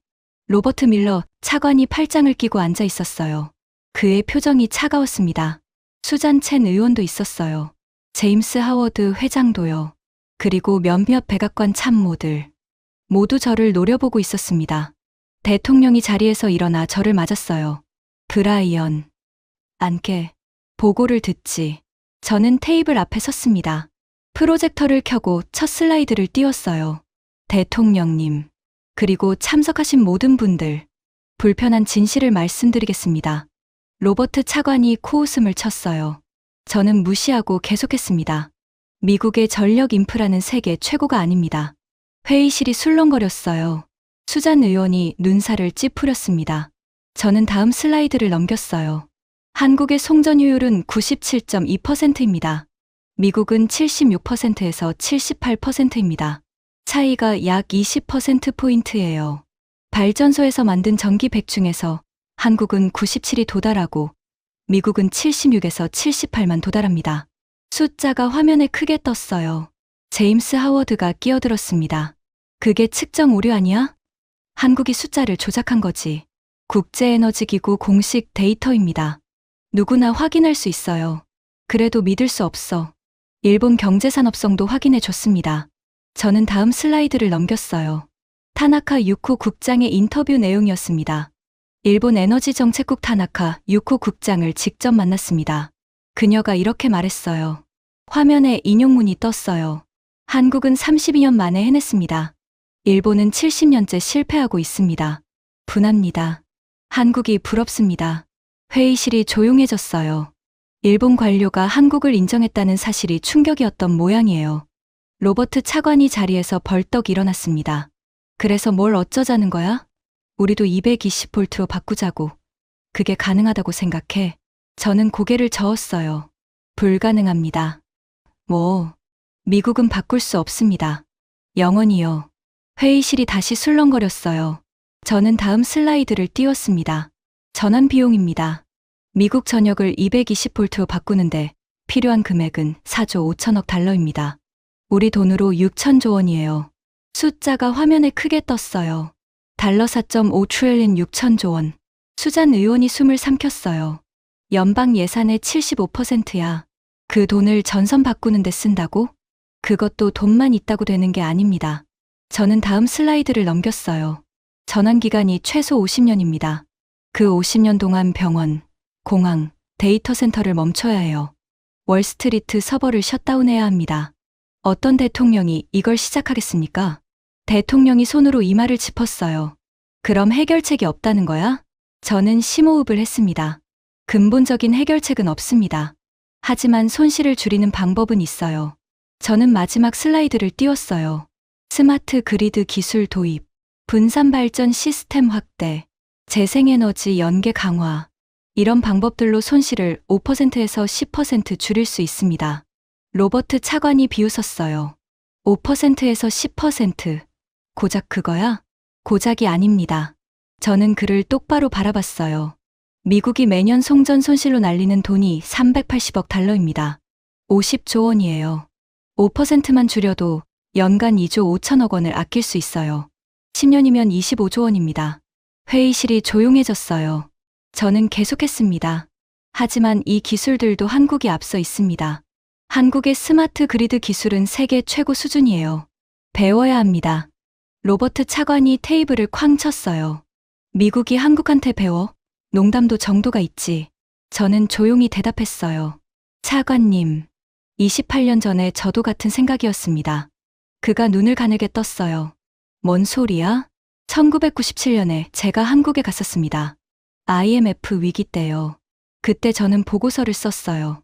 로버트 밀러 차관이 팔짱을 끼고 앉아 있었어요. 그의 표정이 차가웠습니다. 수잔 첸 의원도 있었어요. 제임스 하워드 회장도요. 그리고 몇몇 백악관 참모들. 모두 저를 노려보고 있었습니다. 대통령이 자리에서 일어나 저를 맞았어요. 브라이언. 앉게. 보고를 듣지. 저는 테이블 앞에 섰습니다. 프로젝터를 켜고 첫 슬라이드를 띄웠어요. 대통령님, 그리고 참석하신 모든 분들, 불편한 진실을 말씀드리겠습니다. 로버트 차관이 코웃음을 쳤어요. 저는 무시하고 계속했습니다. 미국의 전력 인프라는 세계 최고가 아닙니다. 회의실이 술렁거렸어요. 수잔 의원이 눈살을 찌푸렸습니다. 저는 다음 슬라이드를 넘겼어요. 한국의 송전율은 97.2%입니다. 미국은 76%에서 78%입니다. 차이가 약 20%포인트예요. 발전소에서 만든 전기 100 중에서 한국은 97이 도달하고 미국은 76에서 78만 도달합니다. 숫자가 화면에 크게 떴어요. 제임스 하워드가 끼어들었습니다. 그게 측정 오류 아니야? 한국이 숫자를 조작한 거지. 국제에너지기구 공식 데이터입니다. 누구나 확인할 수 있어요. 그래도 믿을 수 없어. 일본 경제산업성도 확인해 줬습니다. 저는 다음 슬라이드를 넘겼어요. 타나카 유코 국장의 인터뷰 내용이었습니다. 일본 에너지정책국 타나카 유코 국장을 직접 만났습니다. 그녀가 이렇게 말했어요. 화면에 인용문이 떴어요. 한국은 32년 만에 해냈습니다. 일본은 70년째 실패하고 있습니다. 분합니다. 한국이 부럽습니다. 회의실이 조용해졌어요. 일본 관료가 한국을 인정했다는 사실이 충격이었던 모양이에요. 로버트 차관이 자리에서 벌떡 일어났습니다. 그래서 뭘 어쩌자는 거야? 우리도 220볼트로 바꾸자고. 그게 가능하다고 생각해. 저는 고개를 저었어요. 불가능합니다. 미국은 바꿀 수 없습니다. 영원히요. 회의실이 다시 술렁거렸어요. 저는 다음 슬라이드를 띄웠습니다. 전환 비용입니다. 미국 전역을 220볼트로 바꾸는데 필요한 금액은 4조 5천억 달러입니다. 우리 돈으로 6천조 원이에요. 숫자가 화면에 크게 떴어요. 달러 4.5 트릴리언 6천조 원. 수잔 의원이 숨을 삼켰어요. 연방 예산의 75%야. 그 돈을 전선 바꾸는 데 쓴다고? 그것도 돈만 있다고 되는 게 아닙니다. 저는 다음 슬라이드를 넘겼어요. 전환 기간이 최소 50년입니다. 그 50년 동안 병원, 공항, 데이터 센터를 멈춰야 해요. 월스트리트 서버를 셧다운해야 합니다. 어떤 대통령이 이걸 시작하겠습니까? 대통령이 손으로 이마를 짚었어요. 그럼 해결책이 없다는 거야? 저는 심호흡을 했습니다. 근본적인 해결책은 없습니다. 하지만 손실을 줄이는 방법은 있어요. 저는 마지막 슬라이드를 띄웠어요. 스마트 그리드 기술 도입, 분산 발전 시스템 확대, 재생에너지 연계 강화. 이런 방법들로 손실을 5%에서 10% 줄일 수 있습니다. 로버트 차관이 비웃었어요. 5%에서 10%. 고작 그거야? 고작이 아닙니다. 저는 그를 똑바로 바라봤어요. 미국이 매년 송전 손실로 날리는 돈이 380억 달러입니다. 50조 원이에요. 5%만 줄여도 연간 2조 5천억 원을 아낄 수 있어요. 10년이면 25조 원입니다. 회의실이 조용해졌어요. 저는 계속했습니다. 하지만 이 기술들도 한국이 앞서 있습니다. 한국의 스마트 그리드 기술은 세계 최고 수준이에요. 배워야 합니다. 로버트 차관이 테이블을 쾅 쳤어요. 미국이 한국한테 배워? 농담도 정도가 있지. 저는 조용히 대답했어요. 차관님, 28년 전에 저도 같은 생각이었습니다. 그가 눈을 가늘게 떴어요. 뭔 소리야? 1997년에 제가 한국에 갔었습니다. IMF 위기 때요. 그때 저는 보고서를 썼어요.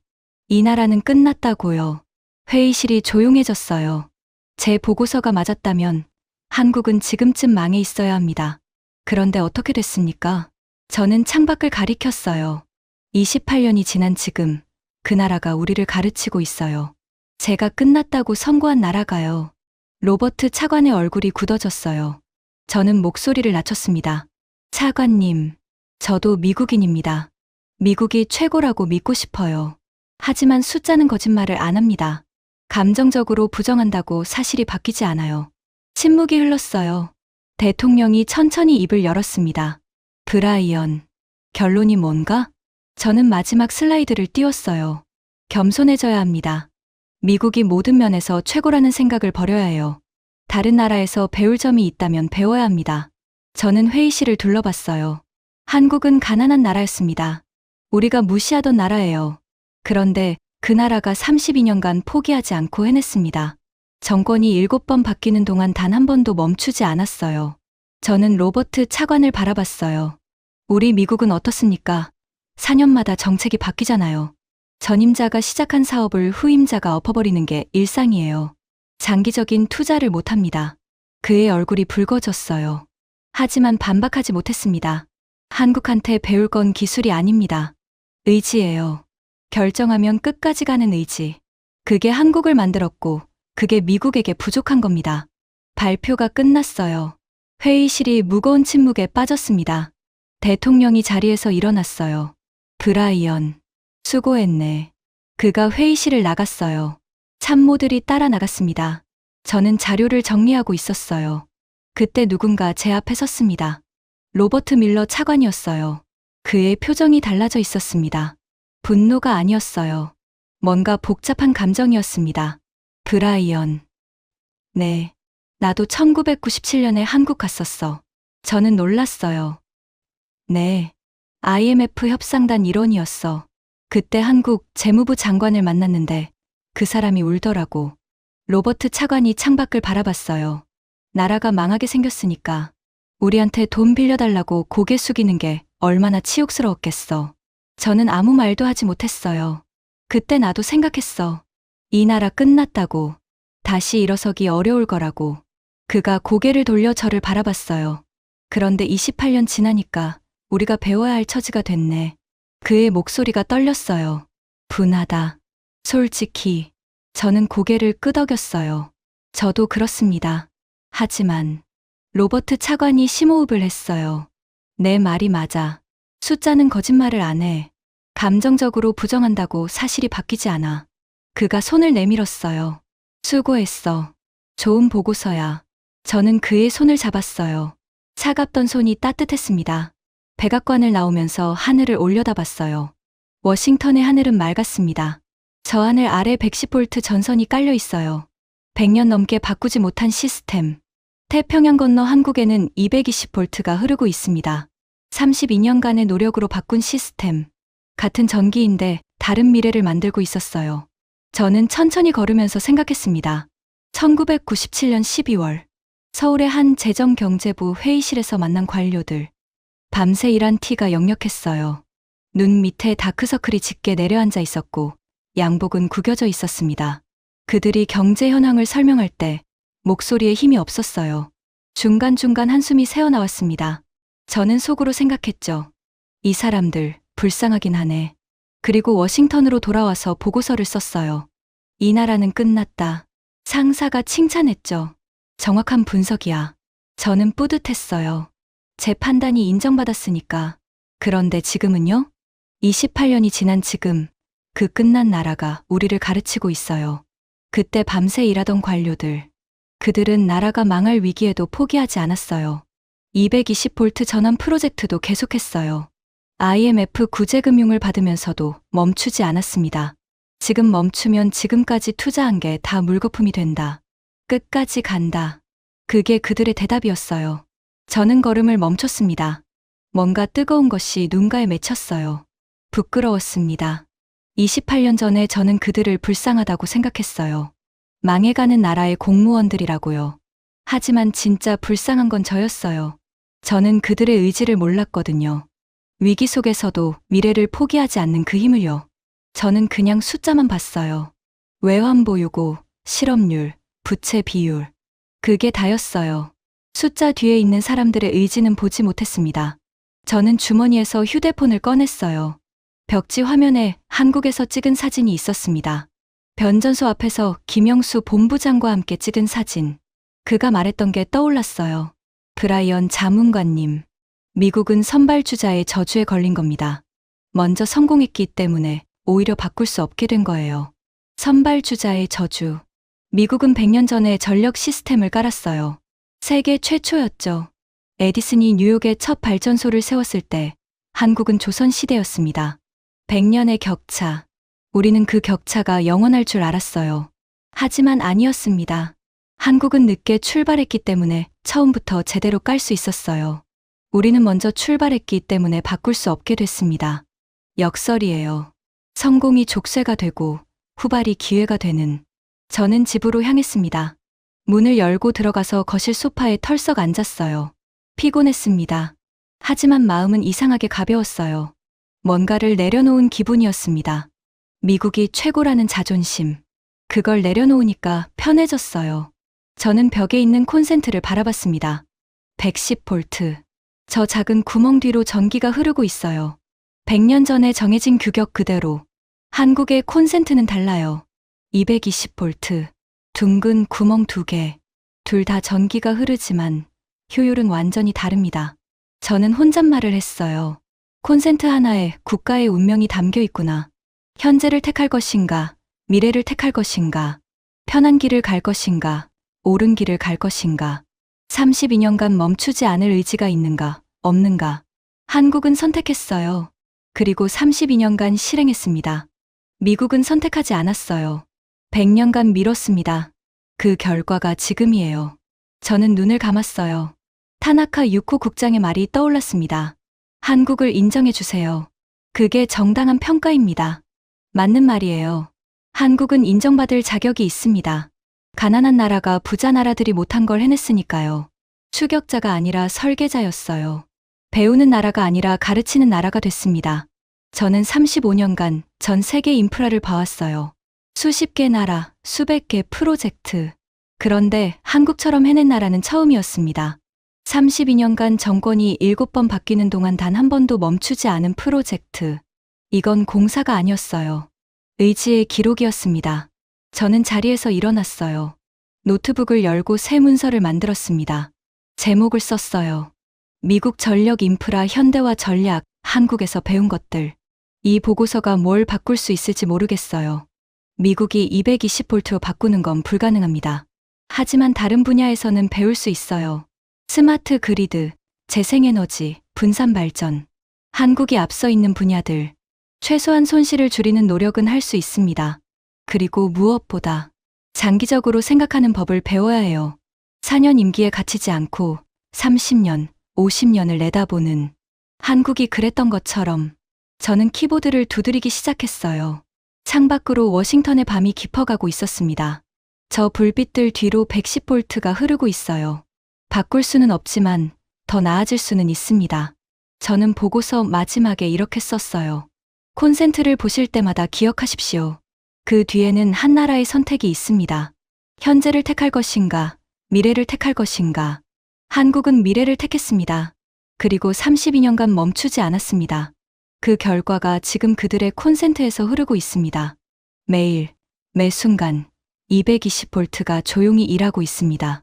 이 나라는 끝났다고요. 회의실이 조용해졌어요. 제 보고서가 맞았다면 한국은 지금쯤 망해 있어야 합니다. 그런데 어떻게 됐습니까? 저는 창밖을 가리켰어요. 28년이 지난 지금 그 나라가 우리를 가르치고 있어요. 제가 끝났다고 선고한 나라가요. 로버트 차관의 얼굴이 굳어졌어요. 저는 목소리를 낮췄습니다. 차관님, 저도 미국인입니다. 미국이 최고라고 믿고 싶어요. 하지만 숫자는 거짓말을 안 합니다. 감정적으로 부정한다고 사실이 바뀌지 않아요. 침묵이 흘렀어요. 대통령이 천천히 입을 열었습니다. 브라이언, 결론이 뭔가? 저는 마지막 슬라이드를 띄웠어요. 겸손해져야 합니다. 미국이 모든 면에서 최고라는 생각을 버려야 해요. 다른 나라에서 배울 점이 있다면 배워야 합니다. 저는 회의실을 둘러봤어요. 한국은 가난한 나라였습니다. 우리가 무시하던 나라예요. 그런데 그 나라가 32년간 포기하지 않고 해냈습니다. 정권이 7번 바뀌는 동안 단 한 번도 멈추지 않았어요. 저는 로버트 차관을 바라봤어요. 우리 미국은 어떻습니까? 4년마다 정책이 바뀌잖아요. 전임자가 시작한 사업을 후임자가 엎어버리는 게 일상이에요. 장기적인 투자를 못합니다. 그의 얼굴이 붉어졌어요. 하지만 반박하지 못했습니다. 한국한테 배울 건 기술이 아닙니다. 의지예요. 결정하면 끝까지 가는 의지. 그게 한국을 만들었고, 그게 미국에게 부족한 겁니다. 발표가 끝났어요. 회의실이 무거운 침묵에 빠졌습니다. 대통령이 자리에서 일어났어요. 브라이언, 수고했네. 그가 회의실을 나갔어요. 참모들이 따라 나갔습니다. 저는 자료를 정리하고 있었어요. 그때 누군가 제 앞에 섰습니다. 로버트 밀러 차관이었어요. 그의 표정이 달라져 있었습니다. 분노가 아니었어요. 뭔가 복잡한 감정이었습니다. 브라이언. 네. 나도 1997년에 한국 갔었어. 저는 놀랐어요. 네. IMF 협상단 일원이었어. 그때 한국 재무부 장관을 만났는데 그 사람이 울더라고. 로버트 차관이 창밖을 바라봤어요. 나라가 망하게 생겼으니까 우리한테 돈 빌려달라고 고개 숙이는 게 얼마나 치욕스러웠겠어. 저는 아무 말도 하지 못했어요. 그때 나도 생각했어. 이 나라 끝났다고. 다시 일어서기 어려울 거라고. 그가 고개를 돌려 저를 바라봤어요. 그런데 28년 지나니까 우리가 배워야 할 처지가 됐네. 그의 목소리가 떨렸어요. 분하다. 솔직히 저는 고개를 끄덕였어요. 저도 그렇습니다. 하지만 로버트 차관이 심호흡을 했어요. 내 말이 맞아. 숫자는 거짓말을 안 해. 감정적으로 부정한다고 사실이 바뀌지 않아. 그가 손을 내밀었어요. 수고했어. 좋은 보고서야. 저는 그의 손을 잡았어요. 차갑던 손이 따뜻했습니다. 백악관을 나오면서 하늘을 올려다봤어요. 워싱턴의 하늘은 맑았습니다. 저 하늘 아래 110V 전선이 깔려 있어요. 100년 넘게 바꾸지 못한 시스템. 태평양 건너 한국에는 220V가 흐르고 있습니다. 32년간의 노력으로 바꾼 시스템. 같은 전기인데 다른 미래를 만들고 있었어요. 저는 천천히 걸으면서 생각했습니다. 1997년 12월 서울의 한 재정경제부 회의실에서 만난 관료들. 밤새 일한 티가 역력했어요. 눈 밑에 다크서클이 짙게 내려앉아 있었고 양복은 구겨져 있었습니다. 그들이 경제 현황을 설명할 때 목소리에 힘이 없었어요. 중간중간 한숨이 새어나왔습니다. 저는 속으로 생각했죠. 이 사람들 불쌍하긴 하네. 그리고 워싱턴으로 돌아와서 보고서를 썼어요. 이 나라는 끝났다. 상사가 칭찬했죠. 정확한 분석이야. 저는 뿌듯했어요. 제 판단이 인정받았으니까. 그런데 지금은요? 28년이 지난 지금 그 끝난 나라가 우리를 가르치고 있어요. 그때 밤새 일하던 관료들. 그들은 나라가 망할 위기에도 포기하지 않았어요. 220V 전원 프로젝트도 계속했어요. IMF 구제금융을 받으면서도 멈추지 않았습니다. 지금 멈추면 지금까지 투자한 게 다 물거품이 된다. 끝까지 간다. 그게 그들의 대답이었어요. 저는 걸음을 멈췄습니다. 뭔가 뜨거운 것이 눈가에 맺혔어요. 부끄러웠습니다. 28년 전에 저는 그들을 불쌍하다고 생각했어요. 망해가는 나라의 공무원들이라고요. 하지만 진짜 불쌍한 건 저였어요. 저는 그들의 의지를 몰랐거든요. 위기 속에서도 미래를 포기하지 않는 그 힘을요. 저는 그냥 숫자만 봤어요. 외환보유고, 실업률, 부채 비율. 그게 다였어요. 숫자 뒤에 있는 사람들의 의지는 보지 못했습니다. 저는 주머니에서 휴대폰을 꺼냈어요. 벽지 화면에 한국에서 찍은 사진이 있었습니다. 변전소 앞에서 김영수 본부장과 함께 찍은 사진. 그가 말했던 게 떠올랐어요. 브라이언 자문관님. 미국은 선발주자의 저주에 걸린 겁니다. 먼저 성공했기 때문에 오히려 바꿀 수 없게 된 거예요. 선발주자의 저주. 미국은 100년 전에 전력 시스템을 깔았어요. 세계 최초였죠. 에디슨이 뉴욕에 첫 발전소를 세웠을 때 한국은 조선시대였습니다. 100년의 격차. 우리는 그 격차가 영원할 줄 알았어요. 하지만 아니었습니다. 한국은 늦게 출발했기 때문에 처음부터 제대로 깔 수 있었어요. 우리는 먼저 출발했기 때문에 바꿀 수 없게 됐습니다. 역설이에요. 성공이 족쇄가 되고 후발이 기회가 되는. 저는 집으로 향했습니다. 문을 열고 들어가서 거실 소파에 털썩 앉았어요. 피곤했습니다. 하지만 마음은 이상하게 가벼웠어요. 뭔가를 내려놓은 기분이었습니다. 미국이 최고라는 자존심. 그걸 내려놓으니까 편해졌어요. 저는 벽에 있는 콘센트를 바라봤습니다. 110V. 저 작은 구멍 뒤로 전기가 흐르고 있어요. 100년 전에 정해진 규격 그대로. 한국의 콘센트는 달라요. 220V. 둥근 구멍 2개. 둘 다 전기가 흐르지만 효율은 완전히 다릅니다. 저는 혼잣말을 했어요. 콘센트 하나에 국가의 운명이 담겨 있구나. 현재를 택할 것인가, 미래를 택할 것인가, 편한 길을 갈 것인가, 옳은 길을 갈 것인가, 32년간 멈추지 않을 의지가 있는가, 없는가. 한국은 선택했어요. 그리고 32년간 실행했습니다. 미국은 선택하지 않았어요. 100년간 미뤘습니다. 그 결과가 지금이에요. 저는 눈을 감았어요. 타나카 유코 국장의 말이 떠올랐습니다. 한국을 인정해 주세요. 그게 정당한 평가입니다. 맞는 말이에요. 한국은 인정받을 자격이 있습니다. 가난한 나라가 부자 나라들이 못한 걸 해냈으니까요. 추격자가 아니라 설계자였어요. 배우는 나라가 아니라 가르치는 나라가 됐습니다. 저는 35년간 전 세계 인프라를 봐왔어요. 수십 개 나라, 수백 개 프로젝트. 그런데 한국처럼 해낸 나라는 처음이었습니다. 32년간 정권이 7번 바뀌는 동안 단 한 번도 멈추지 않은 프로젝트. 이건 공사가 아니었어요. 의지의 기록이었습니다. 저는 자리에서 일어났어요. 노트북을 열고 새 문서를 만들었습니다. 제목을 썼어요. 미국 전력 인프라 현대화 전략, 한국에서 배운 것들. 이 보고서가 뭘 바꿀 수 있을지 모르겠어요. 미국이 220V로 바꾸는 건 불가능합니다. 하지만 다른 분야에서는 배울 수 있어요. 스마트 그리드, 재생에너지, 분산 발전. 한국이 앞서 있는 분야들. 최소한 손실을 줄이는 노력은 할 수 있습니다. 그리고 무엇보다 장기적으로 생각하는 법을 배워야 해요. 4년 임기에 갇히지 않고 30년, 50년을 내다보는. 한국이 그랬던 것처럼 저는 키보드를 두드리기 시작했어요. 창밖으로 워싱턴의 밤이 깊어가고 있었습니다. 저 불빛들 뒤로 110V가 흐르고 있어요. 바꿀 수는 없지만 더 나아질 수는 있습니다. 저는 보고서 마지막에 이렇게 썼어요. 콘센트를 보실 때마다 기억하십시오. 그 뒤에는 한 나라의 선택이 있습니다. 현재를 택할 것인가, 미래를 택할 것인가. 한국은 미래를 택했습니다. 그리고 32년간 멈추지 않았습니다. 그 결과가 지금 그들의 콘센트에서 흐르고 있습니다. 매일, 매 순간 220V가 조용히 일하고 있습니다.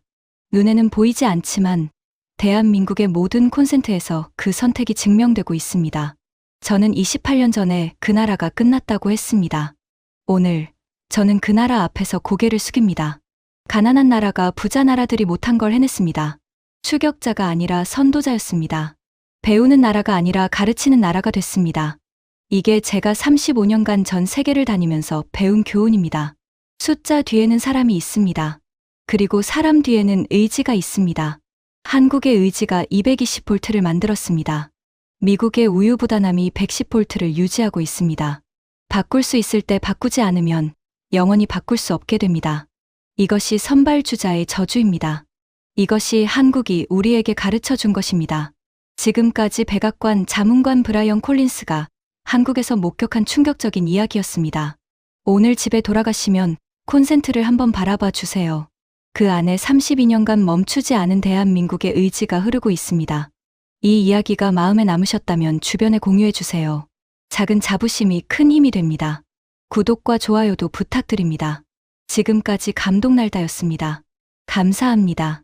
눈에는 보이지 않지만 대한민국의 모든 콘센트에서 그 선택이 증명되고 있습니다. 저는 28년 전에 그 나라가 끝났다고 했습니다. 오늘 저는 그 나라 앞에서 고개를 숙입니다. 가난한 나라가 부자 나라들이 못한 걸 해냈습니다. 추격자가 아니라 선도자였습니다. 배우는 나라가 아니라 가르치는 나라가 됐습니다. 이게 제가 35년간 전 세계를 다니면서 배운 교훈입니다. 숫자 뒤에는 사람이 있습니다. 그리고 사람 뒤에는 의지가 있습니다. 한국의 의지가 220V를 만들었습니다. 미국의 우유부단함이 110V를 유지하고 있습니다. 바꿀 수 있을 때 바꾸지 않으면 영원히 바꿀 수 없게 됩니다. 이것이 선발주자의 저주입니다. 이것이 한국이 우리에게 가르쳐 준 것입니다. 지금까지 백악관 자문관 브라이언 콜린스가 한국에서 목격한 충격적인 이야기였습니다. 오늘 집에 돌아가시면 콘센트를 한번 바라봐 주세요. 그 안에 32년간 멈추지 않은 대한민국의 의지가 흐르고 있습니다. 이 이야기가 마음에 남으셨다면 주변에 공유해 주세요. 작은 자부심이 큰 힘이 됩니다. 구독과 좋아요도 부탁드립니다. 지금까지 감동날다였습니다. 감사합니다.